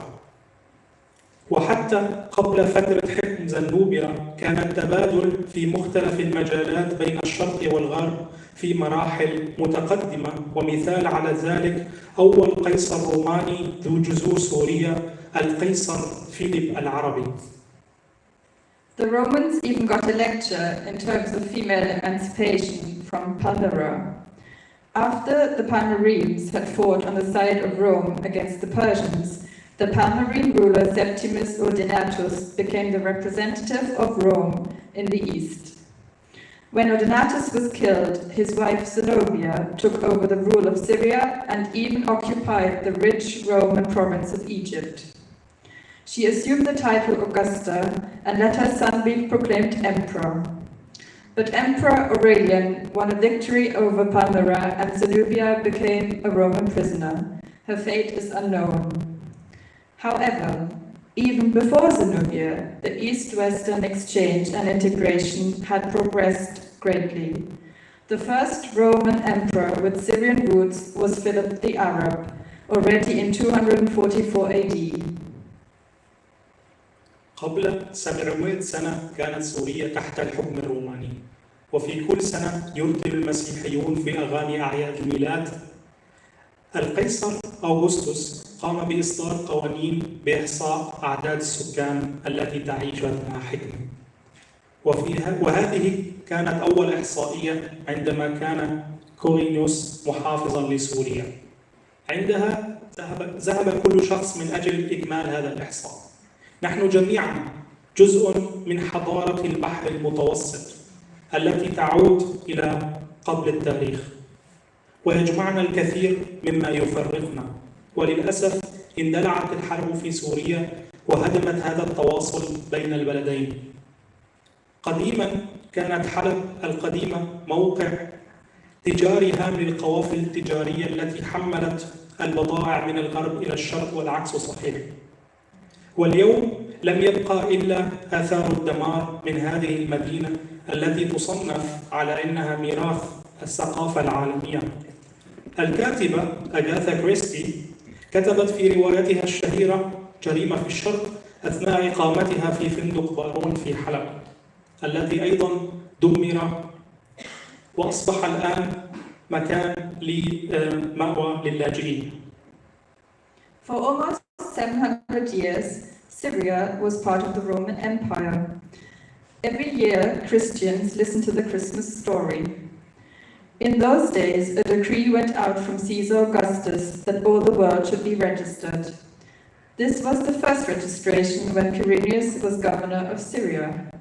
وحتى قبل فترة حكم زنوبيا كان التبادل في مختلف المجالات بين الشرق والغرب في مراحل متقدمة، ومثال على ذلك أول قيصر روماني ذو جذور سورية القيصر فيليب العربي. The Romans even got a lecture in terms of female emancipation from Palmyra. After the Palmyrenes had fought on the side of Rome against the Persians, the Palmyrene ruler Septimus Odenatus became the representative of Rome in the east. When Odenatus was killed, his wife Zenobia took over the rule of Syria and even occupied the rich Roman province of Egypt. She assumed the title Augusta and let her son be proclaimed emperor. But Emperor Aurelian won a victory over Palmyra and Zenobia became a Roman prisoner. Her fate is unknown. However, even before Zenobia, the East-Western exchange and integration had progressed greatly. The first Roman emperor with Syrian roots was Philip the Arab, already in 244 AD. قبل 700 سنة كانت سوريا تحت الحكم الروماني، وفي كل سنة يرتل المسيحيون في أغاني أعياد الميلاد. القيصر أغسطس قام بإصدار قوانين بإحصاء أعداد السكان التي تعيش أثناء حكمه، وهذه كانت أول إحصائية عندما كان كورينيوس محافظا لسوريا. عندها ذهب كل شخص من أجل إكمال هذا الإحصاء. نحن جميعا جزء من حضارة البحر المتوسط التي تعود إلى قبل التاريخ، ويجمعنا الكثير مما يفرقنا، وللأسف اندلعت الحرب في سوريا وهدمت هذا التواصل بين البلدين. قديما كانت حلب القديمة موقع تجاري هام للقوافل التجارية التي حملت البضائع من الغرب إلى الشرق والعكس صحيح. واليوم لم يبقى إلا آثار الدمار من هذه المدينة التي تصنف على أنها ميراث الثقافة العالمية. الكاتبة أغاثا كريستي كتبت في روايتها الشهيرة جريمة في الشرق أثناء إقامتها في فندق بارون في حلب، الذي أيضا دمر وأصبح الآن مكان لمأوى للاجئين. For almost 700 years, Syria was part of the Roman Empire. Every year, Christians listened to the Christmas story. In those days, a decree went out from Caesar Augustus that all the world should be registered. This was the first registration when Quirinius was governor of Syria,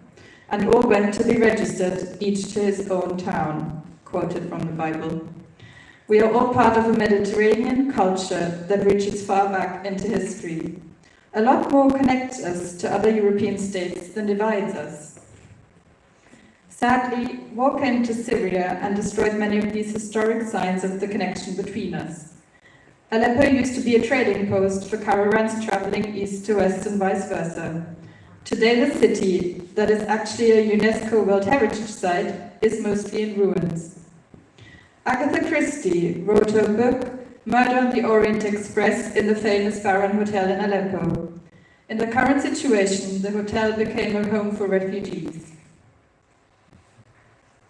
and all went to be registered, each to his own town, quoted from the Bible. We are all part of a Mediterranean culture that reaches far back into history. A lot more connects us to other European states than divides us. Sadly, war came to Syria and destroyed many of these historic signs of the connection between us. Aleppo used to be a trading post for caravans traveling east to west and vice versa. Today the city, that is actually a UNESCO World Heritage Site, is mostly in ruins. Agatha Christie wrote her book, Murder on the Orient Express, in the famous Baron Hotel in Aleppo. In the current situation, the hotel became a home for refugees.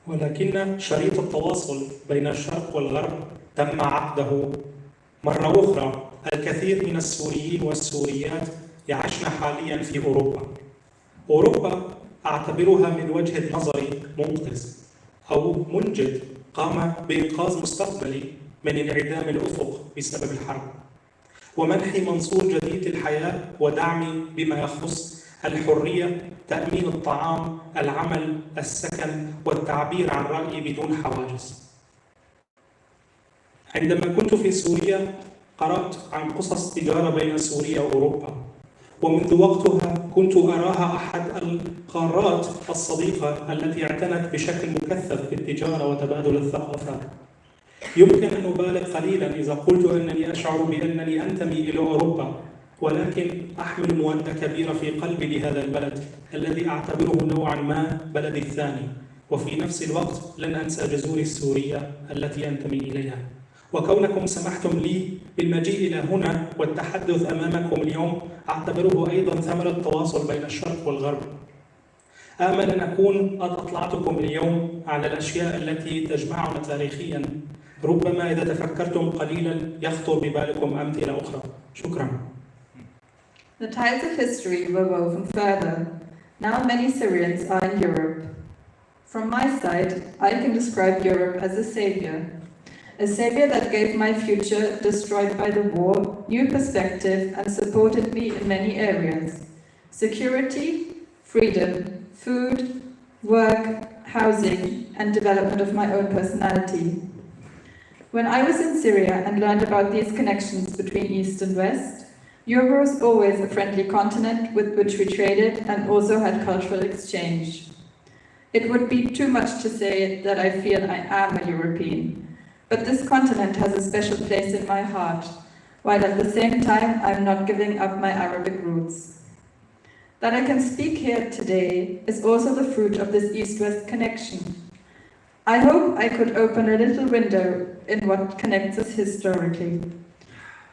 ولكن شريط التواصل بين الشرق والغرب تم عقده مرة أخرى. الكثير من السوريين والسوريات يعيشن حاليا في أوروبا. أوروبا أعتبرها من وجهة نظري منقذ أو منجد قام بإنقاذ مستقبلي من انعدام الأفق بسبب الحرب، ومنح منظور جديد للحياة ودعمي بما يخص الحرية، تأمين الطعام، العمل، السكن والتعبير عن رأيي بدون حواجز. عندما كنت في سوريا قرأت عن قصص تجارة بين سوريا وأوروبا، ومنذ وقتها كنت أراها أحد القارات الصديقة التي اعتنت بشكل مكثف بالتجارة وتبادل الثقافات. يمكن أن أبالغ قليلا إذا قلت أنني أشعر بأنني أنتمي إلى أوروبا، ولكن أحمل مودة كبيرة في قلبي لهذا البلد الذي أعتبره نوعا ما بلدي الثاني، وفي نفس الوقت لن أنسى جذوري السورية التي أنتمي إليها. وكونكم سمحتم لي بالمجيء إلى هنا والتحدث أمامكم اليوم أعتبره أيضا ثمرة تواصل بين الشرق والغرب. آمل أن أكون قد أطلعتكم اليوم على الأشياء التي تجمعنا تاريخيا. ربما إذا تفكرتم قليلا يخطر ببالكم أمثلة أخرى. شكرا. The ties of history were woven further. Now many Syrians are in Europe. From my side, I can describe Europe as a savior that gave my future, destroyed by the war, new perspective and supported me in many areas. Security, freedom, food, work housing, and development of my own personality. When I was in Syria and learned about these connections between East and West, Europe was always a friendly continent with which we traded and also had cultural exchange. It would be too much to say that I feel I am a European, but this continent has a special place in my heart, while at the same time I'm not giving up my Arabic roots. That I can speak here today is also the fruit of this East-West connection. I hope I could open a little window in what connects us historically.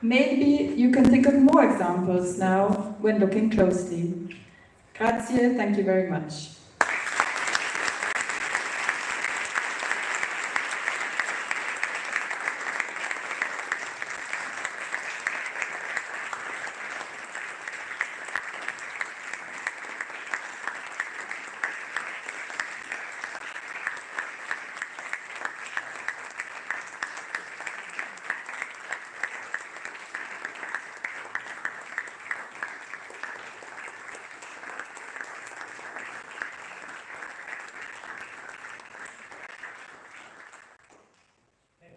Maybe you can think of more examples now when looking closely. Grazie, thank you very much.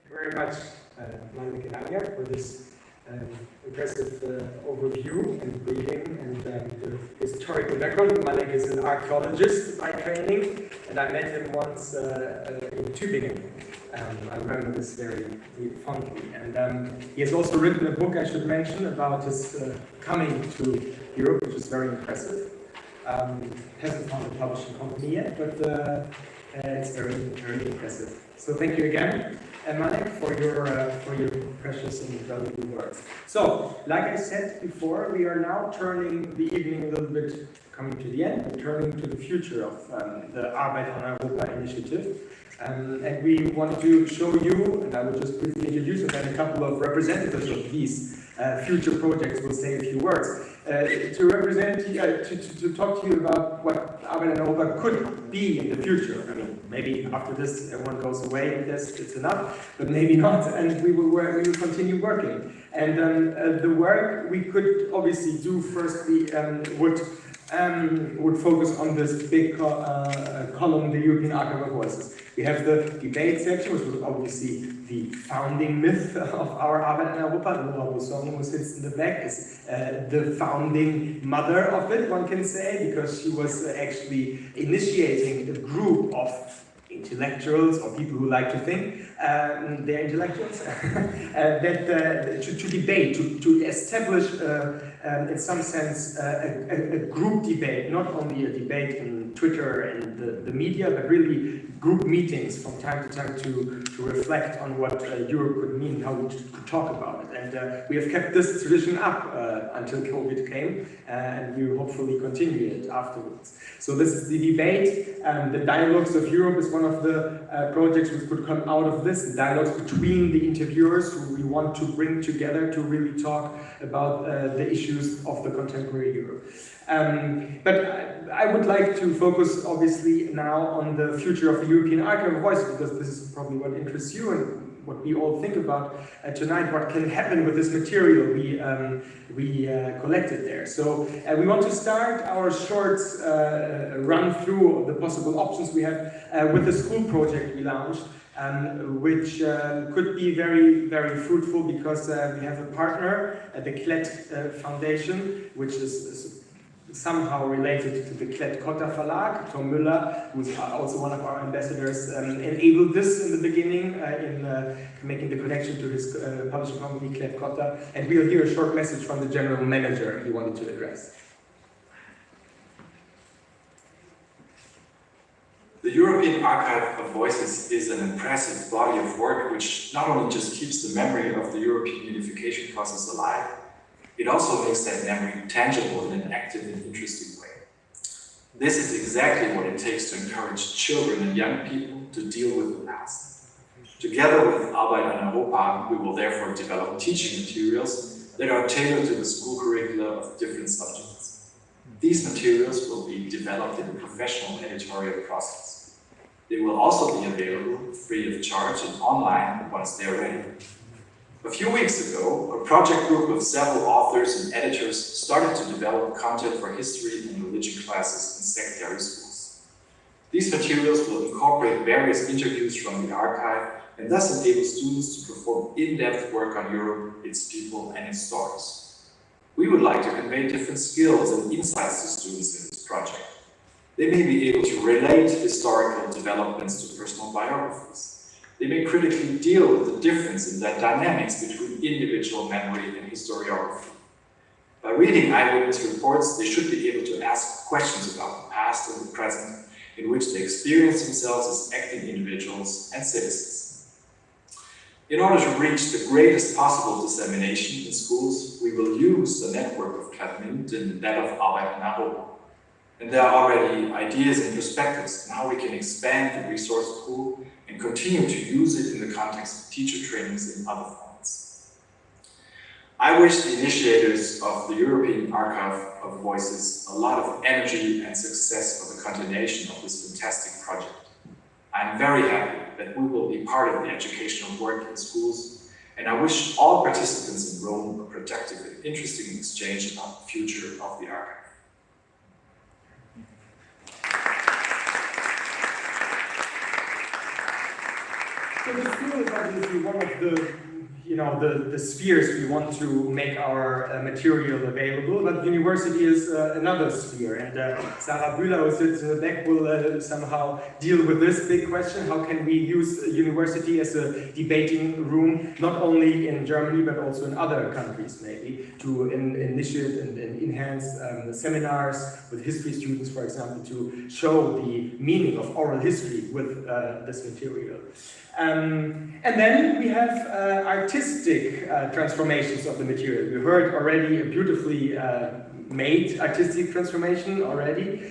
Very much, Malek and Alia, for this impressive overview and briefing and the historical background. Malek is an archaeologist by training, and I met him once in Tübingen. I remember this very fondly. And he has also written a book, I should mention, about his coming to Europe, which is very impressive. Hasn't found a publishing company yet, but it's very, very impressive. So thank you again, Malek, for your precious and valuable words. So, like I said before, we are now turning the evening a little bit, coming to the end, and turning to the future of the Arbeit an Europa initiative. And we want to show you, and I will just briefly introduce, and then a couple of representatives of these future projects will say a few words, to represent, to talk to you about what Arbeit an Europa could be in the future. I mean, maybe after this everyone goes away and it's enough, but maybe not, and we will continue working. And the work we could obviously do firstly would focus on this big column, the European Archive of Voices. We have the debate section, which was obviously the founding myth of our Arbeit an Europa. Nora Busson, who sits in the back, is the founding mother of it, one can say, because she was actually initiating a group of intellectuals or people who like to think they're intellectuals to debate, to establish in some sense a group debate, not only a debate in Twitter and the media, but really group meetings from time to time to reflect on what Europe could mean, how we could talk about it. And we have kept this tradition up until COVID came, and we will hopefully continue it afterwards. So this is the debate. The Dialogues of Europe is one of the projects which could come out of this, the dialogues between the interviewers who we want to bring together to really talk about the issues of the contemporary Europe. But I would like to focus obviously now on the future of the European Archive of Voices, because this is probably what interests you and what we all think about tonight, what can happen with this material we collected there. So we want to start our short run through of the possible options we have with the school project we launched, which could be very, very fruitful, because we have a partner, the Klett Foundation, which is somehow related to the Klett Cotta Verlag. Tom Müller, who's also one of our ambassadors, enabled this in the beginning in making the connection to his publishing company, Klett Cotta. And we'll hear a short message from the general manager he wanted to address. The European Archive of Voices is an impressive body of work which not only just keeps the memory of the European unification process alive, it also makes that memory tangible in an active and interesting way. This is exactly what it takes to encourage children and young people to deal with the past. Together with Arbeit an Europa, we will therefore develop teaching materials that are tailored to the school curricula of different subjects. These materials will be developed in a professional editorial process. They will also be available free of charge and online once they are ready. A few weeks ago, a project group of several authors and editors started to develop content for history and religion classes in secondary schools. These materials will incorporate various interviews from the archive and thus enable students to perform in-depth work on Europe, its people, and its stories. We would like to convey different skills and insights to students in this project. They may be able to relate historical developments to personal biographies. They may critically deal with the difference in the dynamics between individual memory and historiography. By reading eyewitness reports, they should be able to ask questions about the past and the present, in which they experience themselves as acting individuals and citizens. In order to reach the greatest possible dissemination in schools, we will use the network of Akademie and that of Arbeit nach Roma. And there are already ideas and perspectives on how we can expand the resource pool and continue to use it in the context of teacher trainings in other formats. I wish the initiators of the European Archive of Voices a lot of energy and success for the continuation of this fantastic project. I am very happy that we will be part of the educational work in schools, and I wish all participants in Rome a productive and interesting exchange about the future of the archive. So the school is obviously one of the spheres we want to make our material available, but university is another sphere, and Sarah Bühler, who sits in the back, will somehow deal with this big question: how can we use university as a debating room, not only in Germany but also in other countries, maybe, to initiate and enhance seminars with history students, for example, to show the meaning of oral history with this material. And then we have artistic transformations of the material. We heard already a beautifully made artistic transformation already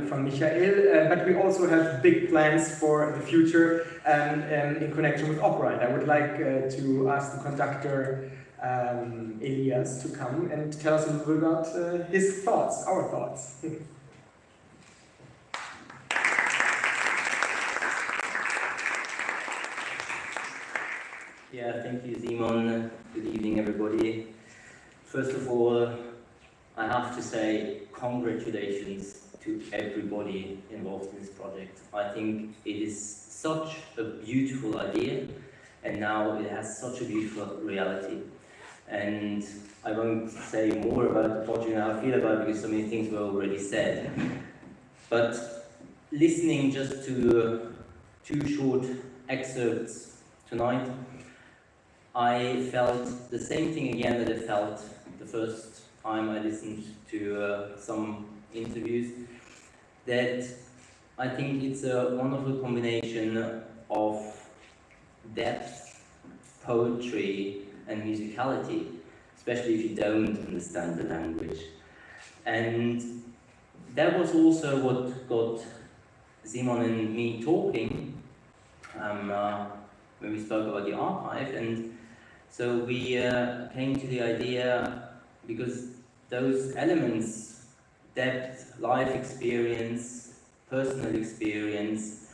from Michael, but we also have big plans for the future in connection with opera. And I would like to ask the conductor Elias to come and tell us a little bit about his thoughts, our thoughts. Yeah, thank you, Simon. Good evening, everybody. First of all, I have to say congratulations to everybody involved in this project. I think it is such a beautiful idea, and now it has such a beautiful reality. And I won't say more about the project and how I feel about it because so many things were already said. But listening just to two short excerpts tonight, I felt the same thing again that I felt the first time I listened to some interviews, that I think it's a wonderful combination of depth, poetry and musicality, especially if you don't understand the language. And that was also what got Simon and me talking when we spoke about the archive. And so we came to the idea, because those elements, depth, life experience, personal experience,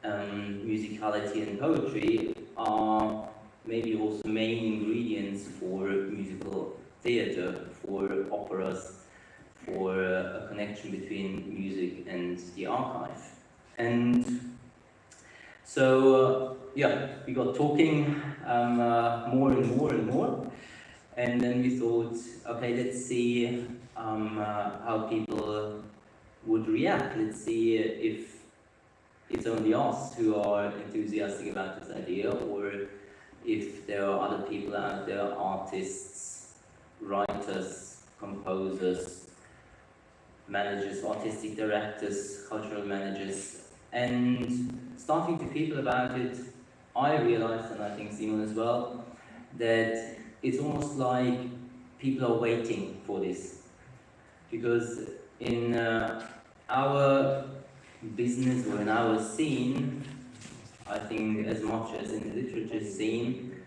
musicality and poetry, are maybe also main ingredients for musical theatre, for operas, for a connection between music and the archive. And so, yeah, we got talking more and more and more, and then we thought, okay, let's see how people would react. Let's see if it's only us who are enthusiastic about this idea, or if there are other people out there, artists, writers, composers, managers, artistic directors, cultural managers. And starting to people about it, I realized, and I think Simon as well, that it's almost like people are waiting for this. Because in our business or in our scene, I think as much as in the literature scene,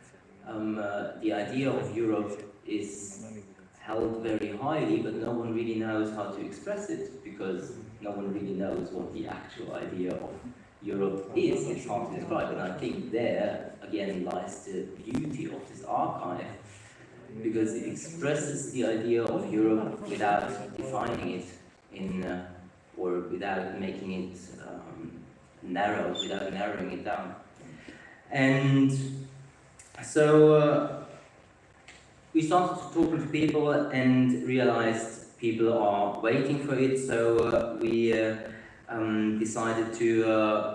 the idea of Europe is held very highly, but no one really knows how to express it, because no one really knows what the actual idea of Europe is. It's hard to describe, and I think there, again, lies the beauty of this archive, because it expresses the idea of Europe without defining it in or without making it narrow, without narrowing it down. And so we started to talk to people and realized people are waiting for it, so we decided to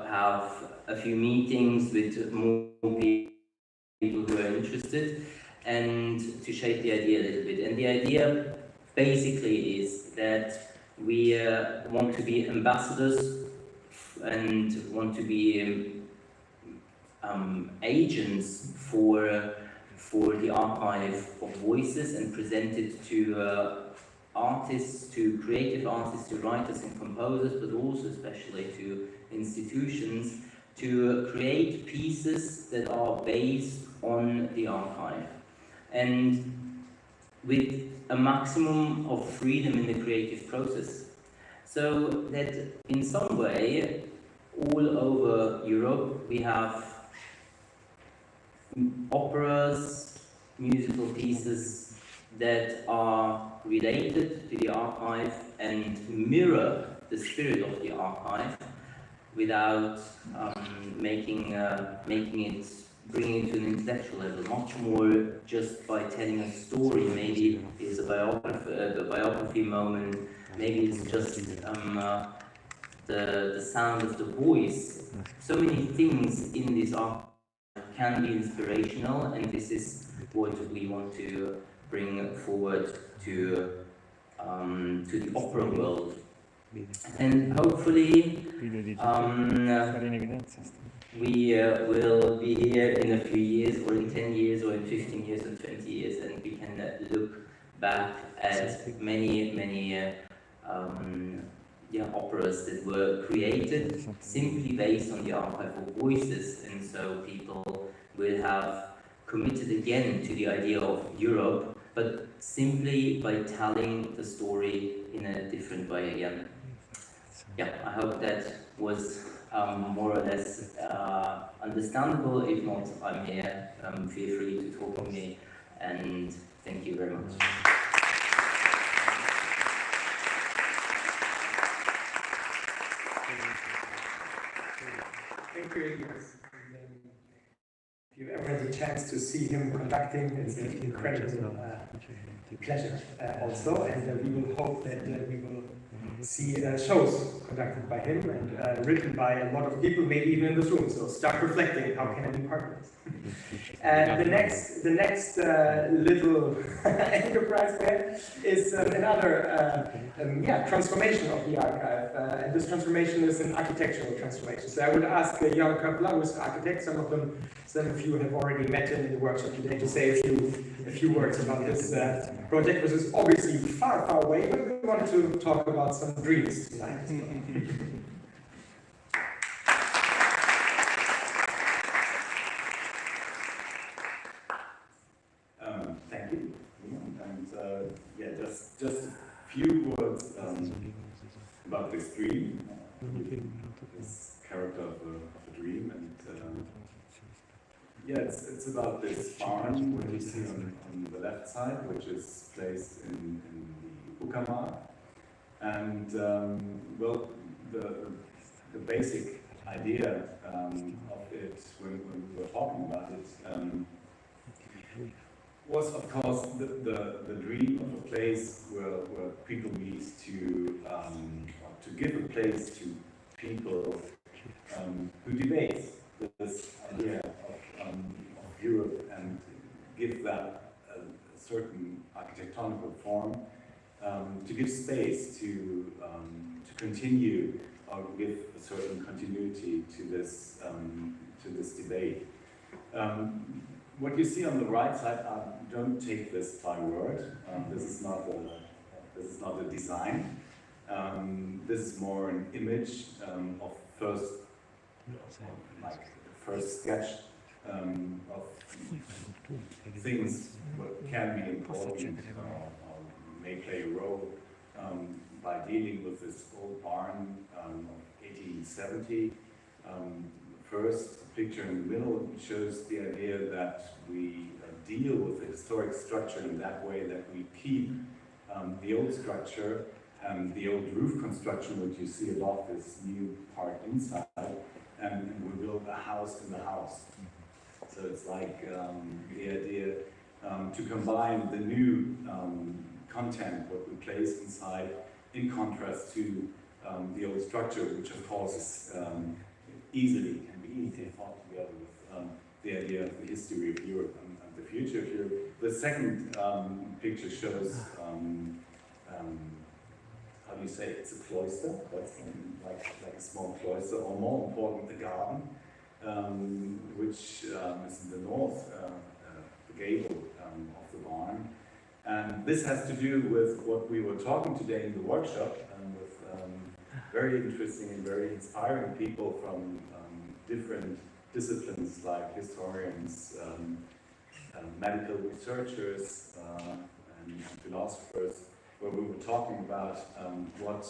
have a few meetings with more people who are interested and to shape the idea a little bit. And the idea basically is that we want to be ambassadors and want to be agents for the archive of voices and present it to artists, to creative artists, to writers and composers, but also especially to institutions, to create pieces that are based on the archive and with a maximum of freedom in the creative process. So that in some way, all over Europe, we have operas, musical pieces that are related to the archive and mirror the spirit of the archive without bringing it to an intellectual level, much more just by telling a story. Maybe it's a biography moment, maybe it's just the sound of the voice. So many things in this archive can be inspirational, and this is what we want to bring forward to the opera world. And hopefully we will be here in a few years, or in 10 years, or in 15 years, or 20 years, and we can look back at many operas that were created simply based on the archive of voices, and so people will have committed again to the idea of Europe, but simply by telling the story in a different way again. Yeah, I hope that was more or less understandable. If not, I'm here. Feel free to talk to me, and thank you very much. Thank you, Elias. If you've ever had the chance to see him conducting, it's an incredible pleasure also, and we will hope that we will see shows conducted by him and written by a lot of people, maybe even in this room. So start reflecting, how can I be part of this? The next little enterprise there is another transformation of the archive, and this transformation is an architectural transformation. So I would ask Jan Köppler, who is an architect. Some of you have already met him in the workshop today, to say a few words about this project, which is obviously far, far away, but we wanted to talk about some dreams tonight as well. Thank you. And just a few words about this dream, this character of a dream, and it's about this barn, which you see on the left side, which is placed in the Uckermark. And the basic idea of it, when we were talking about it, was of course the dream of a place where people meet to give a place to people who debate this idea of Europe and give that a certain architectonical form, to give space to continue or give a certain continuity to this debate. What you see on the right side, don't take this by word. This is not a design. This is more an image of first sketch of things that can be important or may play a role by dealing with this old barn of 1870. First picture in the middle shows the idea that we deal with the historic structure in that way that we keep the old structure the old roof construction, which you see above this new part inside, and we built a house in the house. So it's like the idea to combine the new content, what we place inside, in contrast to the old structure, which of course is can be easily thought together with the idea of the history of Europe and the future of Europe. The second picture shows how do you say, it's a cloister, that's like a small cloister, or more important, the garden, which is in the north, the gable of the barn. And this has to do with what we were talking today in the workshop, with very interesting and very inspiring people from different disciplines like historians, medical researchers, and philosophers, where we were talking about what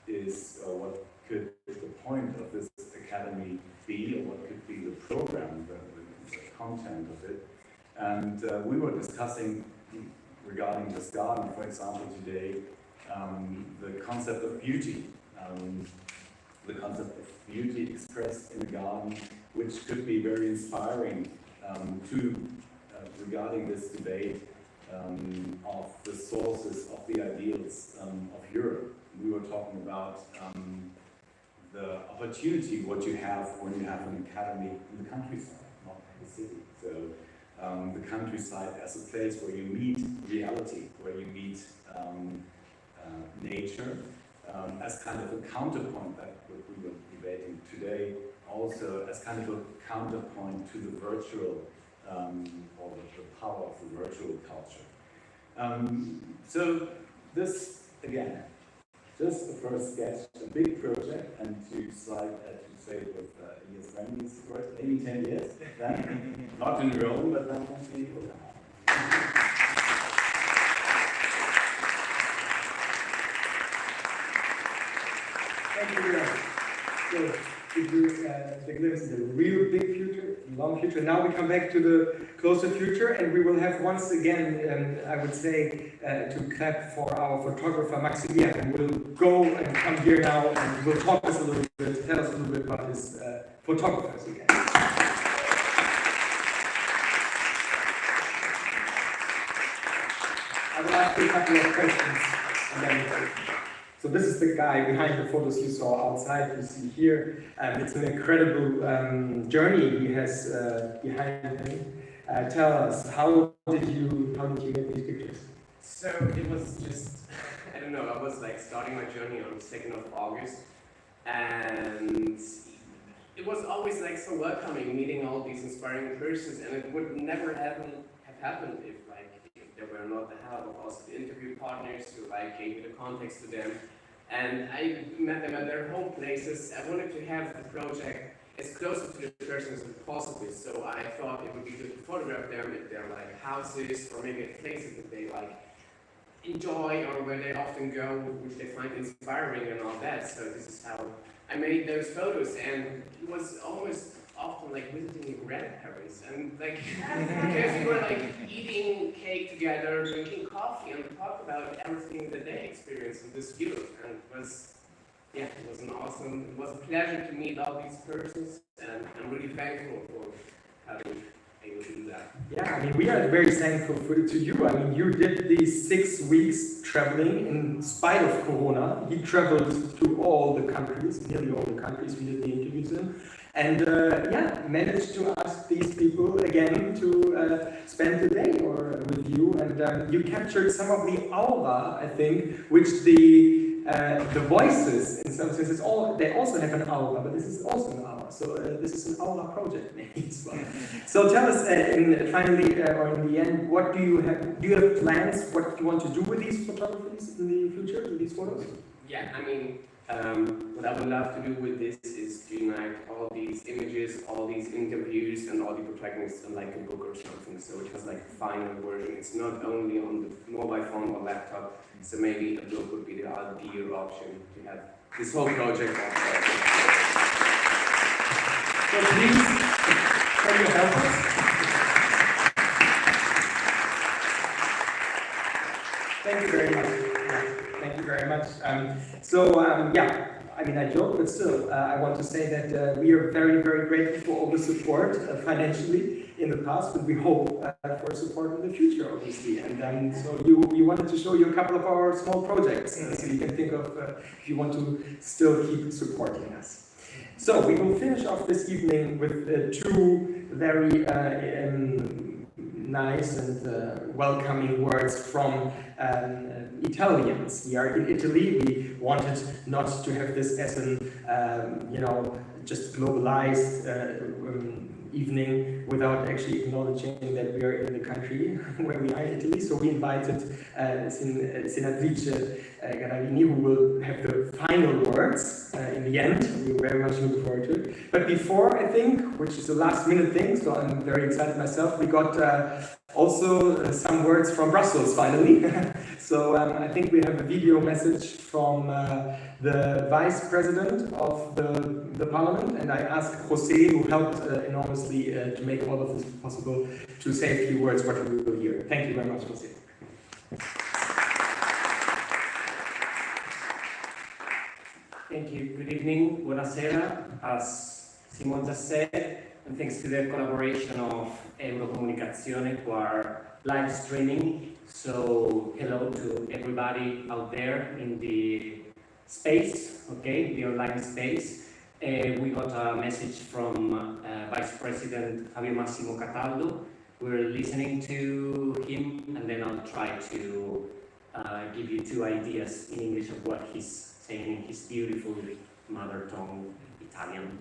could the point of this academy be, or what could be the program, the content of it. And we were discussing regarding this garden, for example, today, the concept of beauty. The concept of beauty expressed in the garden, which could be very inspiring regarding this debate of the sources of the ideals of Europe. We were talking about the opportunity what you have when you have an academy in the countryside, not in the city. So the countryside as a place where you meet reality, where you meet nature, as kind of a counterpoint that we were debating today, also as kind of a counterpoint to the virtual or the power of the virtual culture. So this, again, just the first sketch, a big project, and to say it with Elias Remy's words, maybe 10 years, then, not in Rome, but then hopefully it will come. Thank you very much. So, give you the glimpse of the real big future, long future. Now we come back to the closer future, and we will have once again, I would say, to clap for our photographer Maximilian, who will go and come here now and will talk us a little bit, tell us a little bit about his photographers again. I will ask you a couple of questions, and then so this is the guy behind the photos you saw outside, you see here. It's an incredible journey he has behind him. Tell us, how did you get these pictures? So it was just, I don't know, I was like starting my journey on the 2nd of August, and it was always like so welcoming meeting all these inspiring persons, and it would never have happened if there were not the help of also the interview partners who gave me the context to them. And I met them at their home places. I wanted to have the project as close to the persons as possible, so I thought it would be good to photograph them at their houses, or maybe at places that they enjoy, or where they often go, which they find inspiring and all that. So this is how I made those photos, and it was almost often visiting your grandparents, and because we were eating cake together, drinking coffee, and talk about everything that they experienced in this Europe. And it was a pleasure to meet all these persons, and I'm really thankful for having able to do that. Yeah, I mean, we are very thankful to you. I mean, you did these 6 weeks traveling in spite of Corona. He traveled to all the countries, nearly all the countries we did the interviews in. And managed to ask these people again to spend the day with you. And you captured some of the aura, I think, which the voices, in some senses, they also have an aura, but this is also an aura. So this is an aura project, maybe as well. So tell us, finally, or in the end, what do you have? Do you have plans? What you want to do with these photographies in the future, with these photos? Yeah, I mean, what I would love to do with this is to unite all these images, all these interviews, and all the protagonists in a book or something. So it has a final version. It's not only on the mobile phone or laptop. So maybe a book would be the ideal option to have this whole project. So please, can you help us? Thank you very much. Thank you very much. Yeah, I mean, I joke, but still, I want to say that we are very, very grateful for all the support financially in the past, but we hope for support in the future, obviously. And so we wanted to show you a couple of our small projects, so you can think of if you want to still keep supporting us. So we will finish off this evening with two very nice and welcoming words from Italians. We are in Italy. We wanted not to have this as an, just globalized evening without actually acknowledging that we are in the country where we are in Italy. So we invited Senatrice Akademie, who will have the final words in the end. We're very much looking forward to it. But before, I think, which is a last minute thing, so I'm very excited myself, we got also some words from Brussels finally. So I think we have a video message from the Vice President of the Parliament, and I asked José, who helped enormously to make all of this possible, to say a few words what we will hear. Thank you very much, José. Thank you. Good evening. Buonasera. As Simon just said, and thanks to the collaboration of Eurocomunicazione for our live streaming. So hello to everybody out there in the space, okay, the online space. We got a message from Vice President Fabio Massimo Cataldo. We're listening to him, and then I'll try to give you two ideas in English of what he's saying in his beautiful mother tongue, Italian.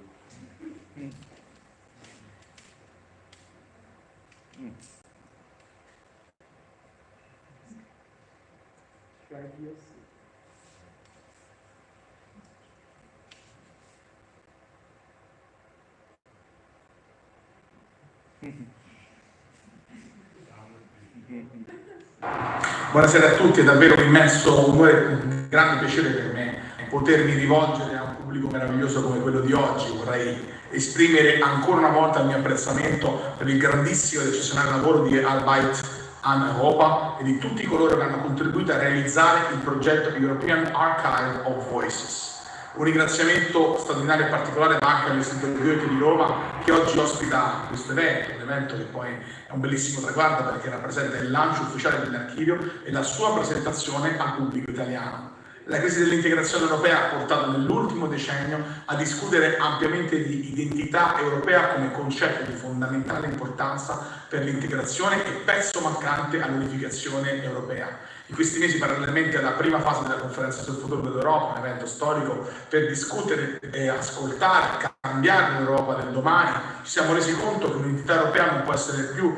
Buonasera a tutti, è davvero un immenso onore, un grande piacere per me potermi rivolgere a un pubblico meraviglioso come quello di oggi. Vorrei esprimere ancora una volta il mio apprezzamento per il grandissimo ed eccezionale lavoro di Arbeit an Europa e di tutti coloro che hanno contribuito a realizzare il progetto European Archive of Voices. Un ringraziamento straordinario e particolare va anche all'Istituto Goethe di Roma, che oggi ospita questo evento, un evento che poi è un bellissimo traguardo perché rappresenta il lancio ufficiale dell'archivio e la sua presentazione al pubblico italiano. La crisi dell'integrazione europea ha portato nell'ultimo decennio a discutere ampiamente di identità europea come concetto di fondamentale importanza per l'integrazione e pezzo mancante all'unificazione europea. In questi mesi, parallelamente alla prima fase della conferenza sul futuro dell'Europa, un evento storico per discutere e ascoltare, cambiare l'Europa del domani, ci siamo resi conto che l'unità europea non può essere più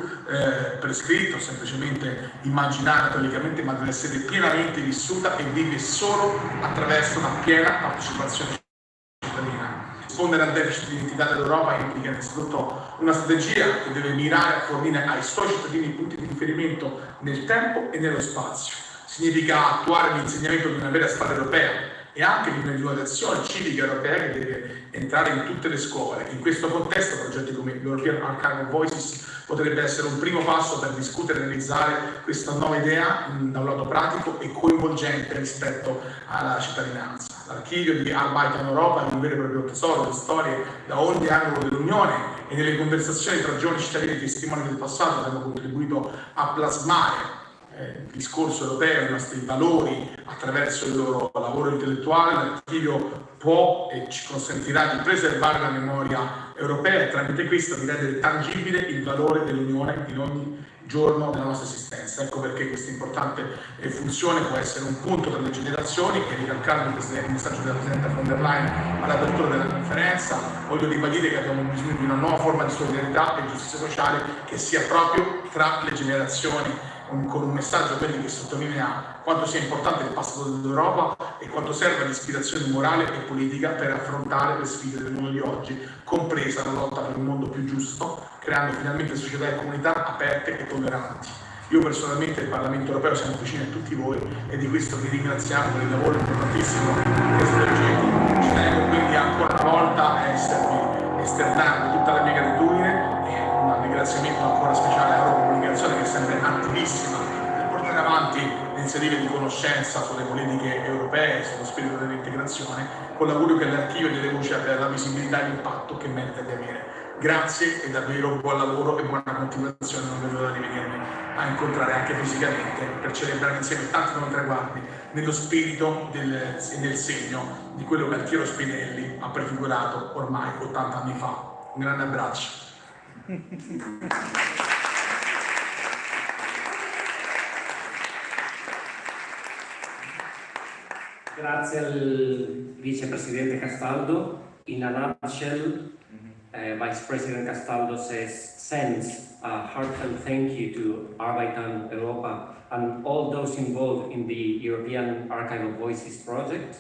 prescritta o semplicemente immaginata teoricamente, ma deve essere pienamente vissuta e vive solo attraverso una piena partecipazione cittadina. Rispondere al deficit di identità dell'Europa implica innanzitutto una strategia che deve mirare a fornire ai suoi cittadini punti di riferimento nel tempo e nello spazio. Significa attuare l'insegnamento di una vera storia europea e anche di un'educazione civica europea che deve entrare in tutte le scuole. In questo contesto, progetti come l'European Archive of Voices potrebbe essere un primo passo per discutere e realizzare questa nuova idea da un lato pratico e coinvolgente rispetto alla cittadinanza. L'archivio di Arbeit an Europa è un vero e proprio tesoro di storie da ogni angolo dell'Unione e nelle conversazioni tra giovani cittadini e testimoni del passato abbiamo contribuito a plasmare il discorso europeo, i nostri valori attraverso il loro lavoro intellettuale. L'archivio può e ci consentirà di preservare la memoria europea e tramite questo di rendere tangibile il valore dell'Unione in ogni giorno della nostra esistenza. Ecco perché questa importante funzione può essere un punto tra le generazioni e, ricalcando il messaggio della Presidente von der Leyen all'apertura della conferenza, voglio ribadire che abbiamo bisogno di una nuova forma di solidarietà e giustizia sociale che sia proprio tra le generazioni, con un messaggio che sottolinea quanto sia importante il passato dell'Europa e quanto serva l'ispirazione morale e politica per affrontare le sfide del mondo di oggi, compresa la lotta per un mondo più giusto, creando finalmente società e comunità aperte e tolleranti. Io personalmente e il Parlamento europeo siamo vicini a tutti voi e di questo vi ringraziamo per il lavoro importantissimo che svolgete. Ci tengo quindi ancora una volta a esternarvi tutta la mia gratitudine e un ringraziamento ancora speciale a Eurocomunicazione, che è sempre attivissima nel portare avanti iniziative di conoscenza sulle politiche europee, sullo spirito dell'integrazione, con l'augurio che l'archivio delle voci abbia la visibilità e l'impatto che merita di avere. Grazie e davvero buon lavoro e buona continuazione, non vedo l'ora di venirmi a incontrare anche fisicamente per celebrare insieme tanti nuovi traguardi nello spirito e nel segno di quello che Altiero Spinelli ha prefigurato ormai 80 anni fa. Un grande abbraccio. Grazie al vicepresidente Castaldo. In a nutshell, Vice President Castaldo sends a heartfelt thank you to Arbeit an Europa and all those involved in the European Archive of Voices project.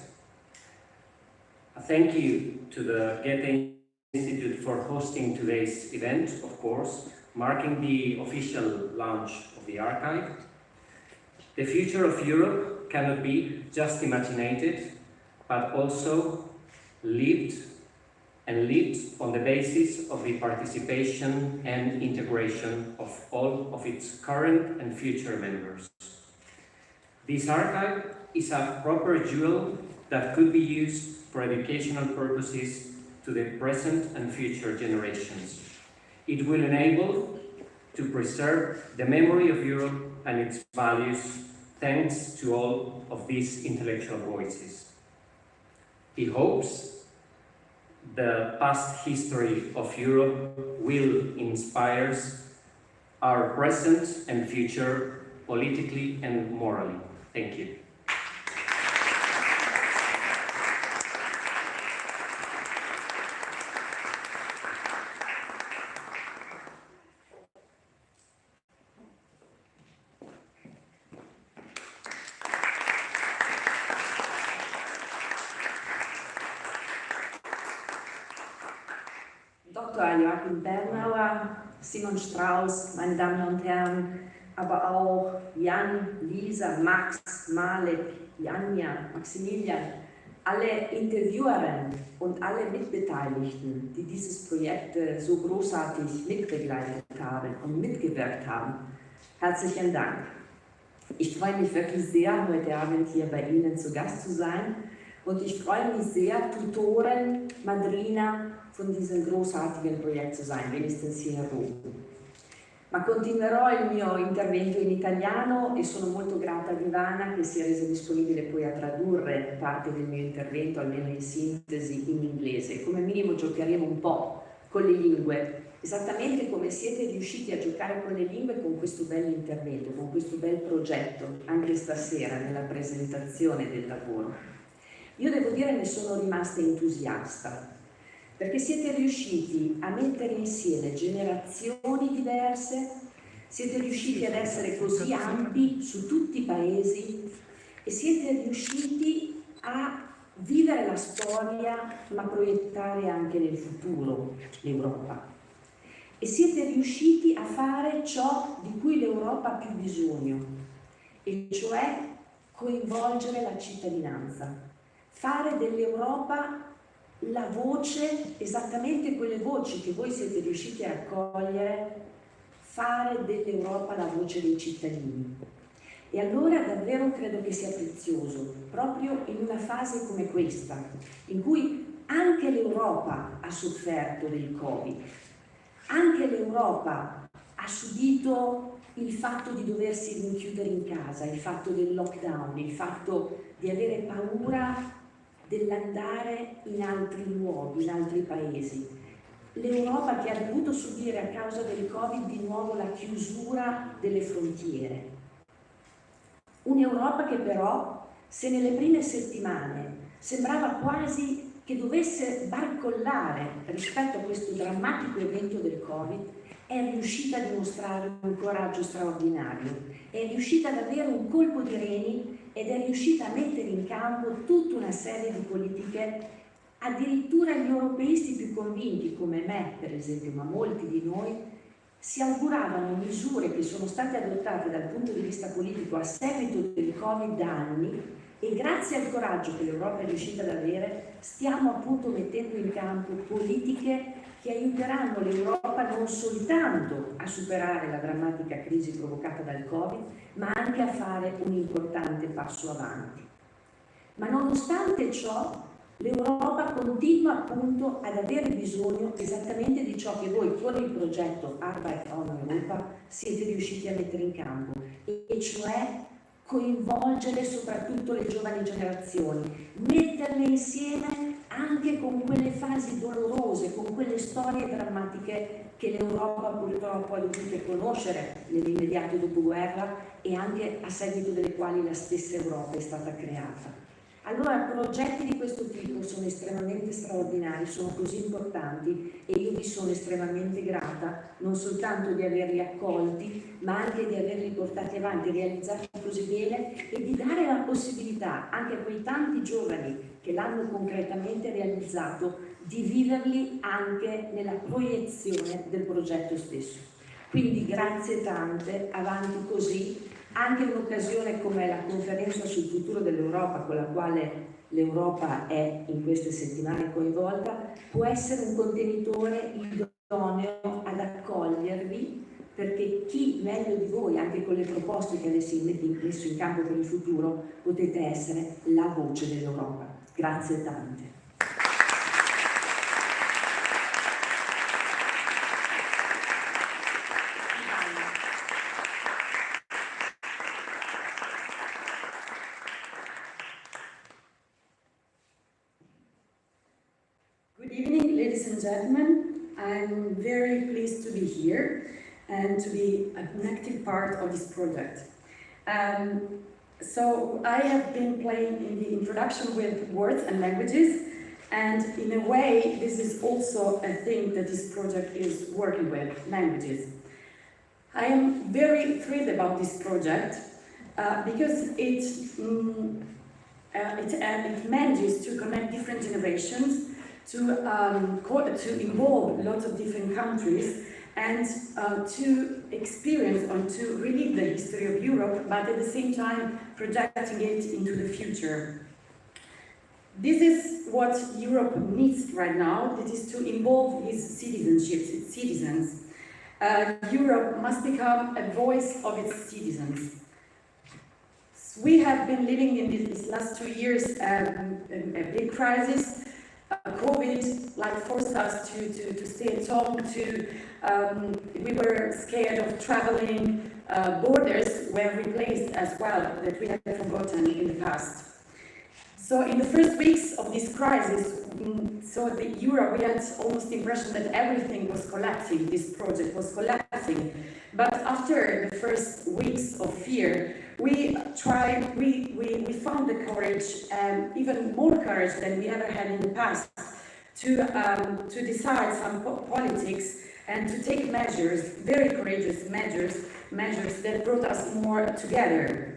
A thank you to the Goethe Institute for hosting today's event, of course, marking the official launch of the archive. The future of Europe cannot be just imagined, but also lived, and lived on the basis of the participation and integration of all of its current and future members. This archive is a proper jewel that could be used for educational purposes to the present and future generations. It will enable to preserve the memory of Europe and its values thanks to all of these intellectual voices. He hopes the past history of Europe will inspire our present and future politically and morally. Thank you. Joachim Bernauer, Simon Strauß, meine Damen und Herren, aber auch Jan, Lisa, Max, Malek, Janja, Maximilian, alle Interviewerinnen und alle Mitbeteiligten, die dieses Projekt so großartig mitbegleitet haben und mitgewirkt haben. Herzlichen Dank. Ich freue mich wirklich sehr, heute Abend hier bei Ihnen zu Gast zu sein und ich freue mich sehr, Tutorin, Madrina von diesem großartigen Projekt zu sein, wenigstens hier in Rom. Ma continuerò il mio intervento in italiano e sono molto grata a Ivana che si è resa disponibile poi a tradurre parte del mio intervento, almeno in sintesi, in inglese. Come minimo giocheremo un po' con le lingue, esattamente come siete riusciti a giocare con le lingue con questo bel intervento, con questo bel progetto, anche stasera nella presentazione del lavoro. Io devo dire ne sono rimasta entusiasta, perché siete riusciti a mettere insieme generazioni diverse, siete riusciti ad essere così ampi su tutti i paesi e siete riusciti a vivere la storia ma proiettare anche nel futuro l'Europa. E siete riusciti a fare ciò di cui l'Europa ha più bisogno, e cioè coinvolgere la cittadinanza, fare dell'Europa la voce, esattamente quelle voci che voi siete riusciti a raccogliere, fare dell'Europa la voce dei cittadini. E allora davvero credo che sia prezioso, proprio in una fase come questa, in cui anche l'Europa ha sofferto del Covid, anche l'Europa ha subito il fatto di doversi rinchiudere in casa, il fatto del lockdown, il fatto di avere paura dell'andare in altri luoghi, in altri paesi. L'Europa che ha dovuto subire a causa del Covid di nuovo la chiusura delle frontiere. Un'Europa che però, se nelle prime settimane sembrava quasi che dovesse barcollare rispetto a questo drammatico evento del Covid, è riuscita a dimostrare un coraggio straordinario, è riuscita ad avere un colpo di reni ed è riuscita a mettere in campo tutta una serie di politiche, addirittura gli europeisti più convinti come me, per esempio, ma molti di noi, si auguravano misure che sono state adottate dal punto di vista politico a seguito del Covid da anni e grazie al coraggio che l'Europa è riuscita ad avere stiamo appunto mettendo in campo politiche che aiuteranno l'Europa non soltanto a superare la drammatica crisi provocata dal Covid, ma anche a fare un importante passo avanti. Ma nonostante ciò, l'Europa continua appunto ad avere bisogno esattamente di ciò che voi con il progetto Arbeit on Europa siete riusciti a mettere in campo, e cioè coinvolgere soprattutto le giovani generazioni, metterle insieme anche con quelle fasi dolorose, con quelle storie drammatiche che l'Europa purtroppo ha dovuto conoscere nell'immediato dopoguerra e anche a seguito delle quali la stessa Europa è stata creata. Allora, progetti di questo tipo sono estremamente straordinari, sono così importanti e io vi sono estremamente grata non soltanto di averli accolti, ma anche di averli portati avanti, realizzati così bene e di dare la possibilità anche a quei tanti giovani che l'hanno concretamente realizzato di viverli anche nella proiezione del progetto stesso. Quindi grazie tante, avanti così. Anche un'occasione come la conferenza sul futuro dell'Europa, con la quale l'Europa è in queste settimane coinvolta, può essere un contenitore idoneo ad accogliervi, perché chi meglio di voi, anche con le proposte che avete messo in campo per il futuro, potete essere la voce dell'Europa. Grazie tante. Good evening, ladies and gentlemen. I'm very pleased to be here and to be an active part of this project. So I have been playing in the introduction with words and languages, and in a way this is also a thing that this project is working with, languages. I am very thrilled about this project because it manages to connect different generations, to involve lots of different countries, and to experience or to relive the history of Europe, but at the same time projecting it into the future. This is what Europe needs right now, that is to involve its citizens. Europe must become a voice of its citizens. We have been living in these last 2 years a big crisis. COVID forced us to stay at home, we were scared of traveling, borders were replaced as well, that we had forgotten in the past. So in the first weeks of this crisis, Europe, we had almost the impression that everything was collapsing, this project was collapsing. But after the first weeks of fear, we found the courage, even more courage than we ever had in the past, to decide some politics and to take measures, very courageous measures that brought us more together.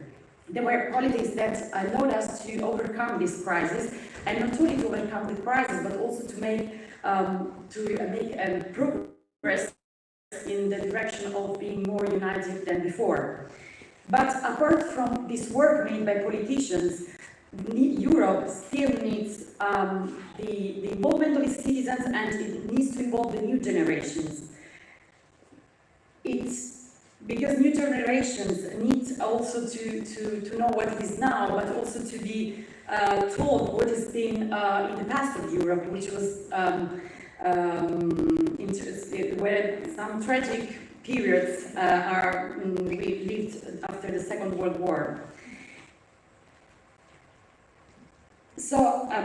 There were politics that allowed us to overcome this crisis, and not only to overcome the crisis, but also to make progress in the direction of being more united than before. But apart from this work made by politicians, Europe still needs the involvement of its citizens, and it needs to involve the new generations. Because new generations need also to know what it is now, but also to be told what has been in the past of Europe, which was where some tragic periods we lived after the Second World War. So I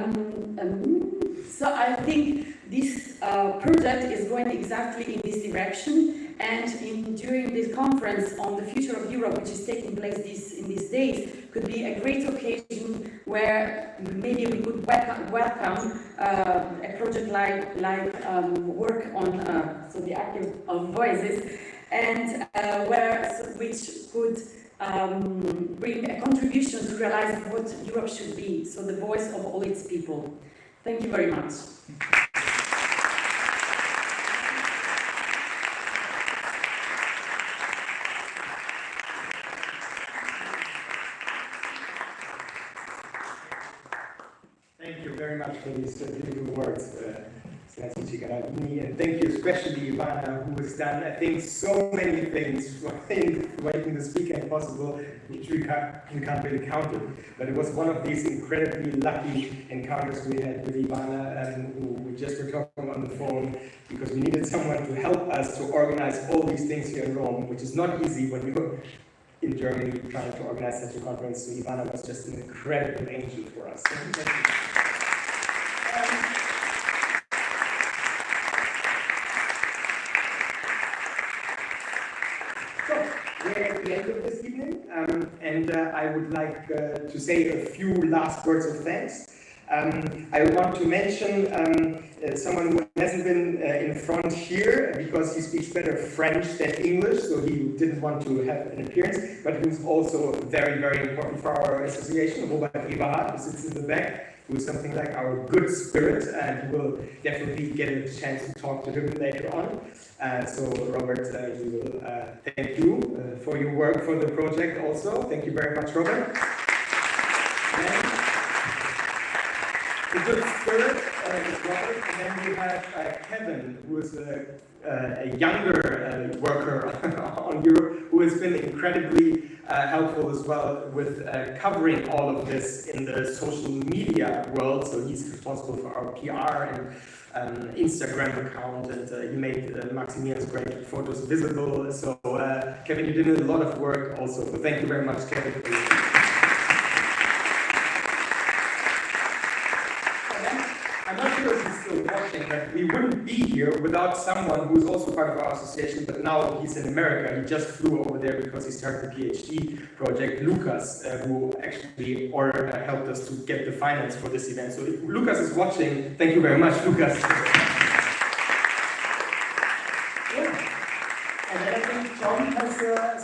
think this project is going exactly in this direction, and during this conference on the future of Europe, which is taking place in these days, could be a great occasion where maybe we could welcome a project like work on the Archive of Voices, and which could bring a contribution to realize what Europe should be, so the voice of all its people. Thank you very much. Thank you very much for these beautiful words. and thank you especially Ivana, who has done, I think, so many things for making this weekend possible, which we can't really count it. But it was one of these incredibly lucky encounters we had with Ivana, who we just were talking on the phone, because we needed someone to help us to organize all these things here in Rome, which is not easy when you're in Germany trying to organize such a conference. So Ivana was just an incredible angel for us. Thank you. We're at the end of this evening, and I would like to say a few last words of thanks. I want to mention someone who hasn't been in front here because he speaks better French than English, so he didn't want to have an appearance, but who's also very, very important for our association, Robert Eberhard, who sits in the back, who is something like our good spirit, and we'll definitely get a chance to talk to him later on. So Robert, we will thank you for your work for the project also. Thank you very much, Robert. And the good spirit is Robert, and then we have Kevin, who is a younger worker on Europe, who has been incredibly helpful as well with covering all of this in the social media world. So he's responsible for our PR and Instagram account, and you made Maximilian's great photos visible. So Kevin, you did a lot of work also. So thank you very much, Kevin. For your I'm not sure if he's still watching, but we wouldn't be here without someone who's also part of our association, but now he's in America. He just flew over there because he started the PhD project, Lucas, who actually helped us to get the finance for this event. So if Lucas is watching, thank you very much, Lucas. And then I think John has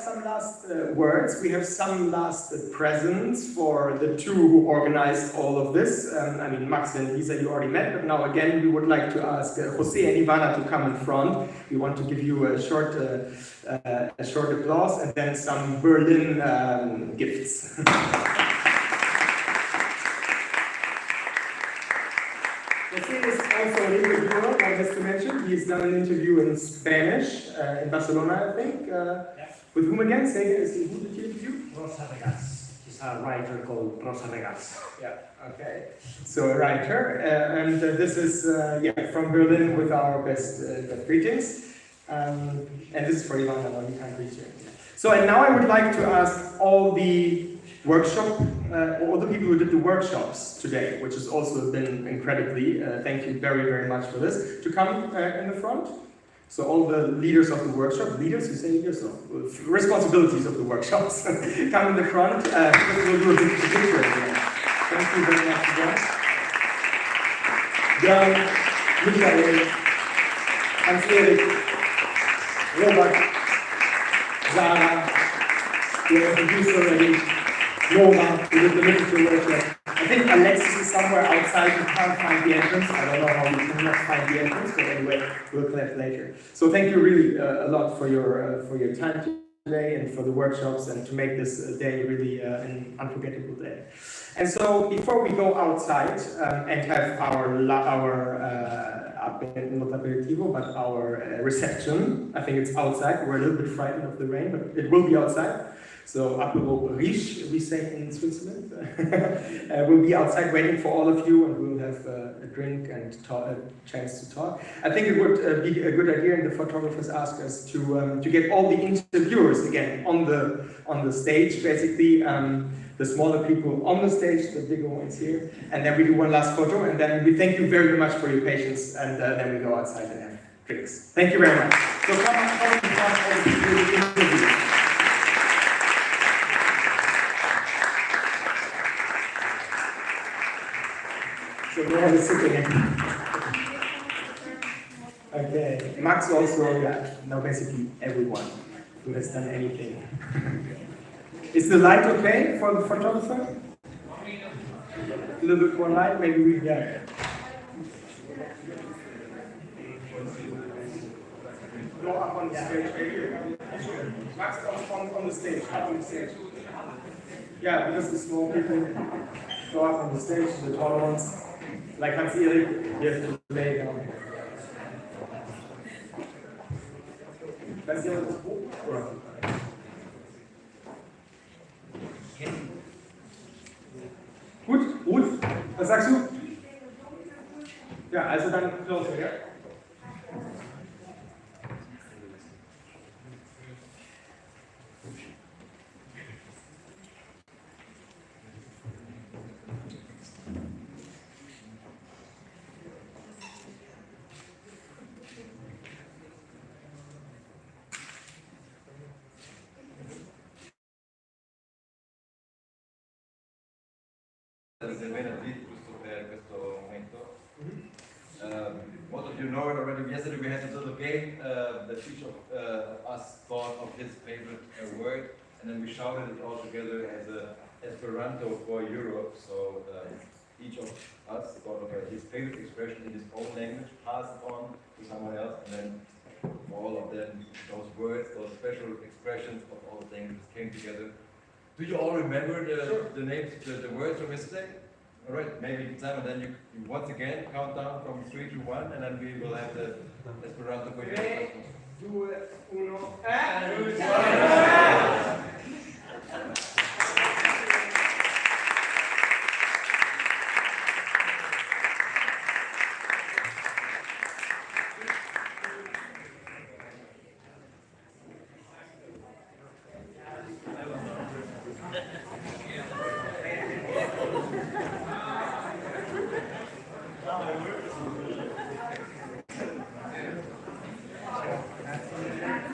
some last words. We have some last presents for the two who organized all of this. I mean, Max and Lisa you already met, but now again we would like to ask Jose and Ivana to come in front. We want to give you a short applause and then some Berlin gifts. Jose is also an interviewer, I just to mention. He's done an interview in Spanish, in Barcelona, I think. With whom again? Who did you interview? Rosa Regals. He's a writer called Rosa Regals. Yeah, okay. So a writer, and this is from Berlin with our best greetings. And this is for Ivana, no, you can't reach it. So, and now I would like to ask all the all the people who did the workshops today, which has also been incredibly, thank you very, very much for this, to come in the front. So all the leaders of the workshop, leaders, you say leaders, no, responsibilities of the workshops, come in the front, because we'll do a picture. Thank you very much, guys. Jan, Michael, Hans-Erik, Robert, Sarah, we have introduced already, Nora, who did the literature workshop. I think Alexis is somewhere outside, you can't find the entrance. I don't know how you cannot find the entrance, but anyway, we'll collect later. So thank you really a lot for your time today and for the workshops and to make this day really an unforgettable day. And so before we go outside and have our not aperitivo, but our reception, I think it's outside. We're a little bit frightened of the rain, but it will be outside. So apéro riche, we say in Switzerland. We'll be outside waiting for all of you, and we'll have a drink and a chance to talk. I think it would be a good idea, and the photographers asked us to get all the interviewers again on the stage, basically. The smaller people on the stage, the bigger ones here, and then we do one last photo, and then we thank you very much for your patience, and then we go outside and have drinks. Thank you very much. So come on, all the interview. So we're all sitting. Okay, Max also, now basically everyone who has done anything. Is the light okay for the photographer? A little bit more light, maybe we, yeah. Go up on the stage, maybe. Max on the stage, up on the stage. Yeah, because the small people go up on the stage, the tall ones. Like Hans-Erik, you have to lay down. Version 2, oder? Gut, was sagst du? Ja, also dann close, ja? questo momento. Most of you know it already. Yesterday we had a little game that each of us thought of his favorite word, and then we shouted it all together as a Esperanto for Europe. So each of us thought of his favorite expression in his own language, passed it on to someone else, and then for all of them, those words, those special expressions of all the languages came together. Do you all remember the names, the words from yesterday? All right, maybe Simon, then you once again count down from 3 to 1, and then we will have the Esperanto for you. 3, 2, 1,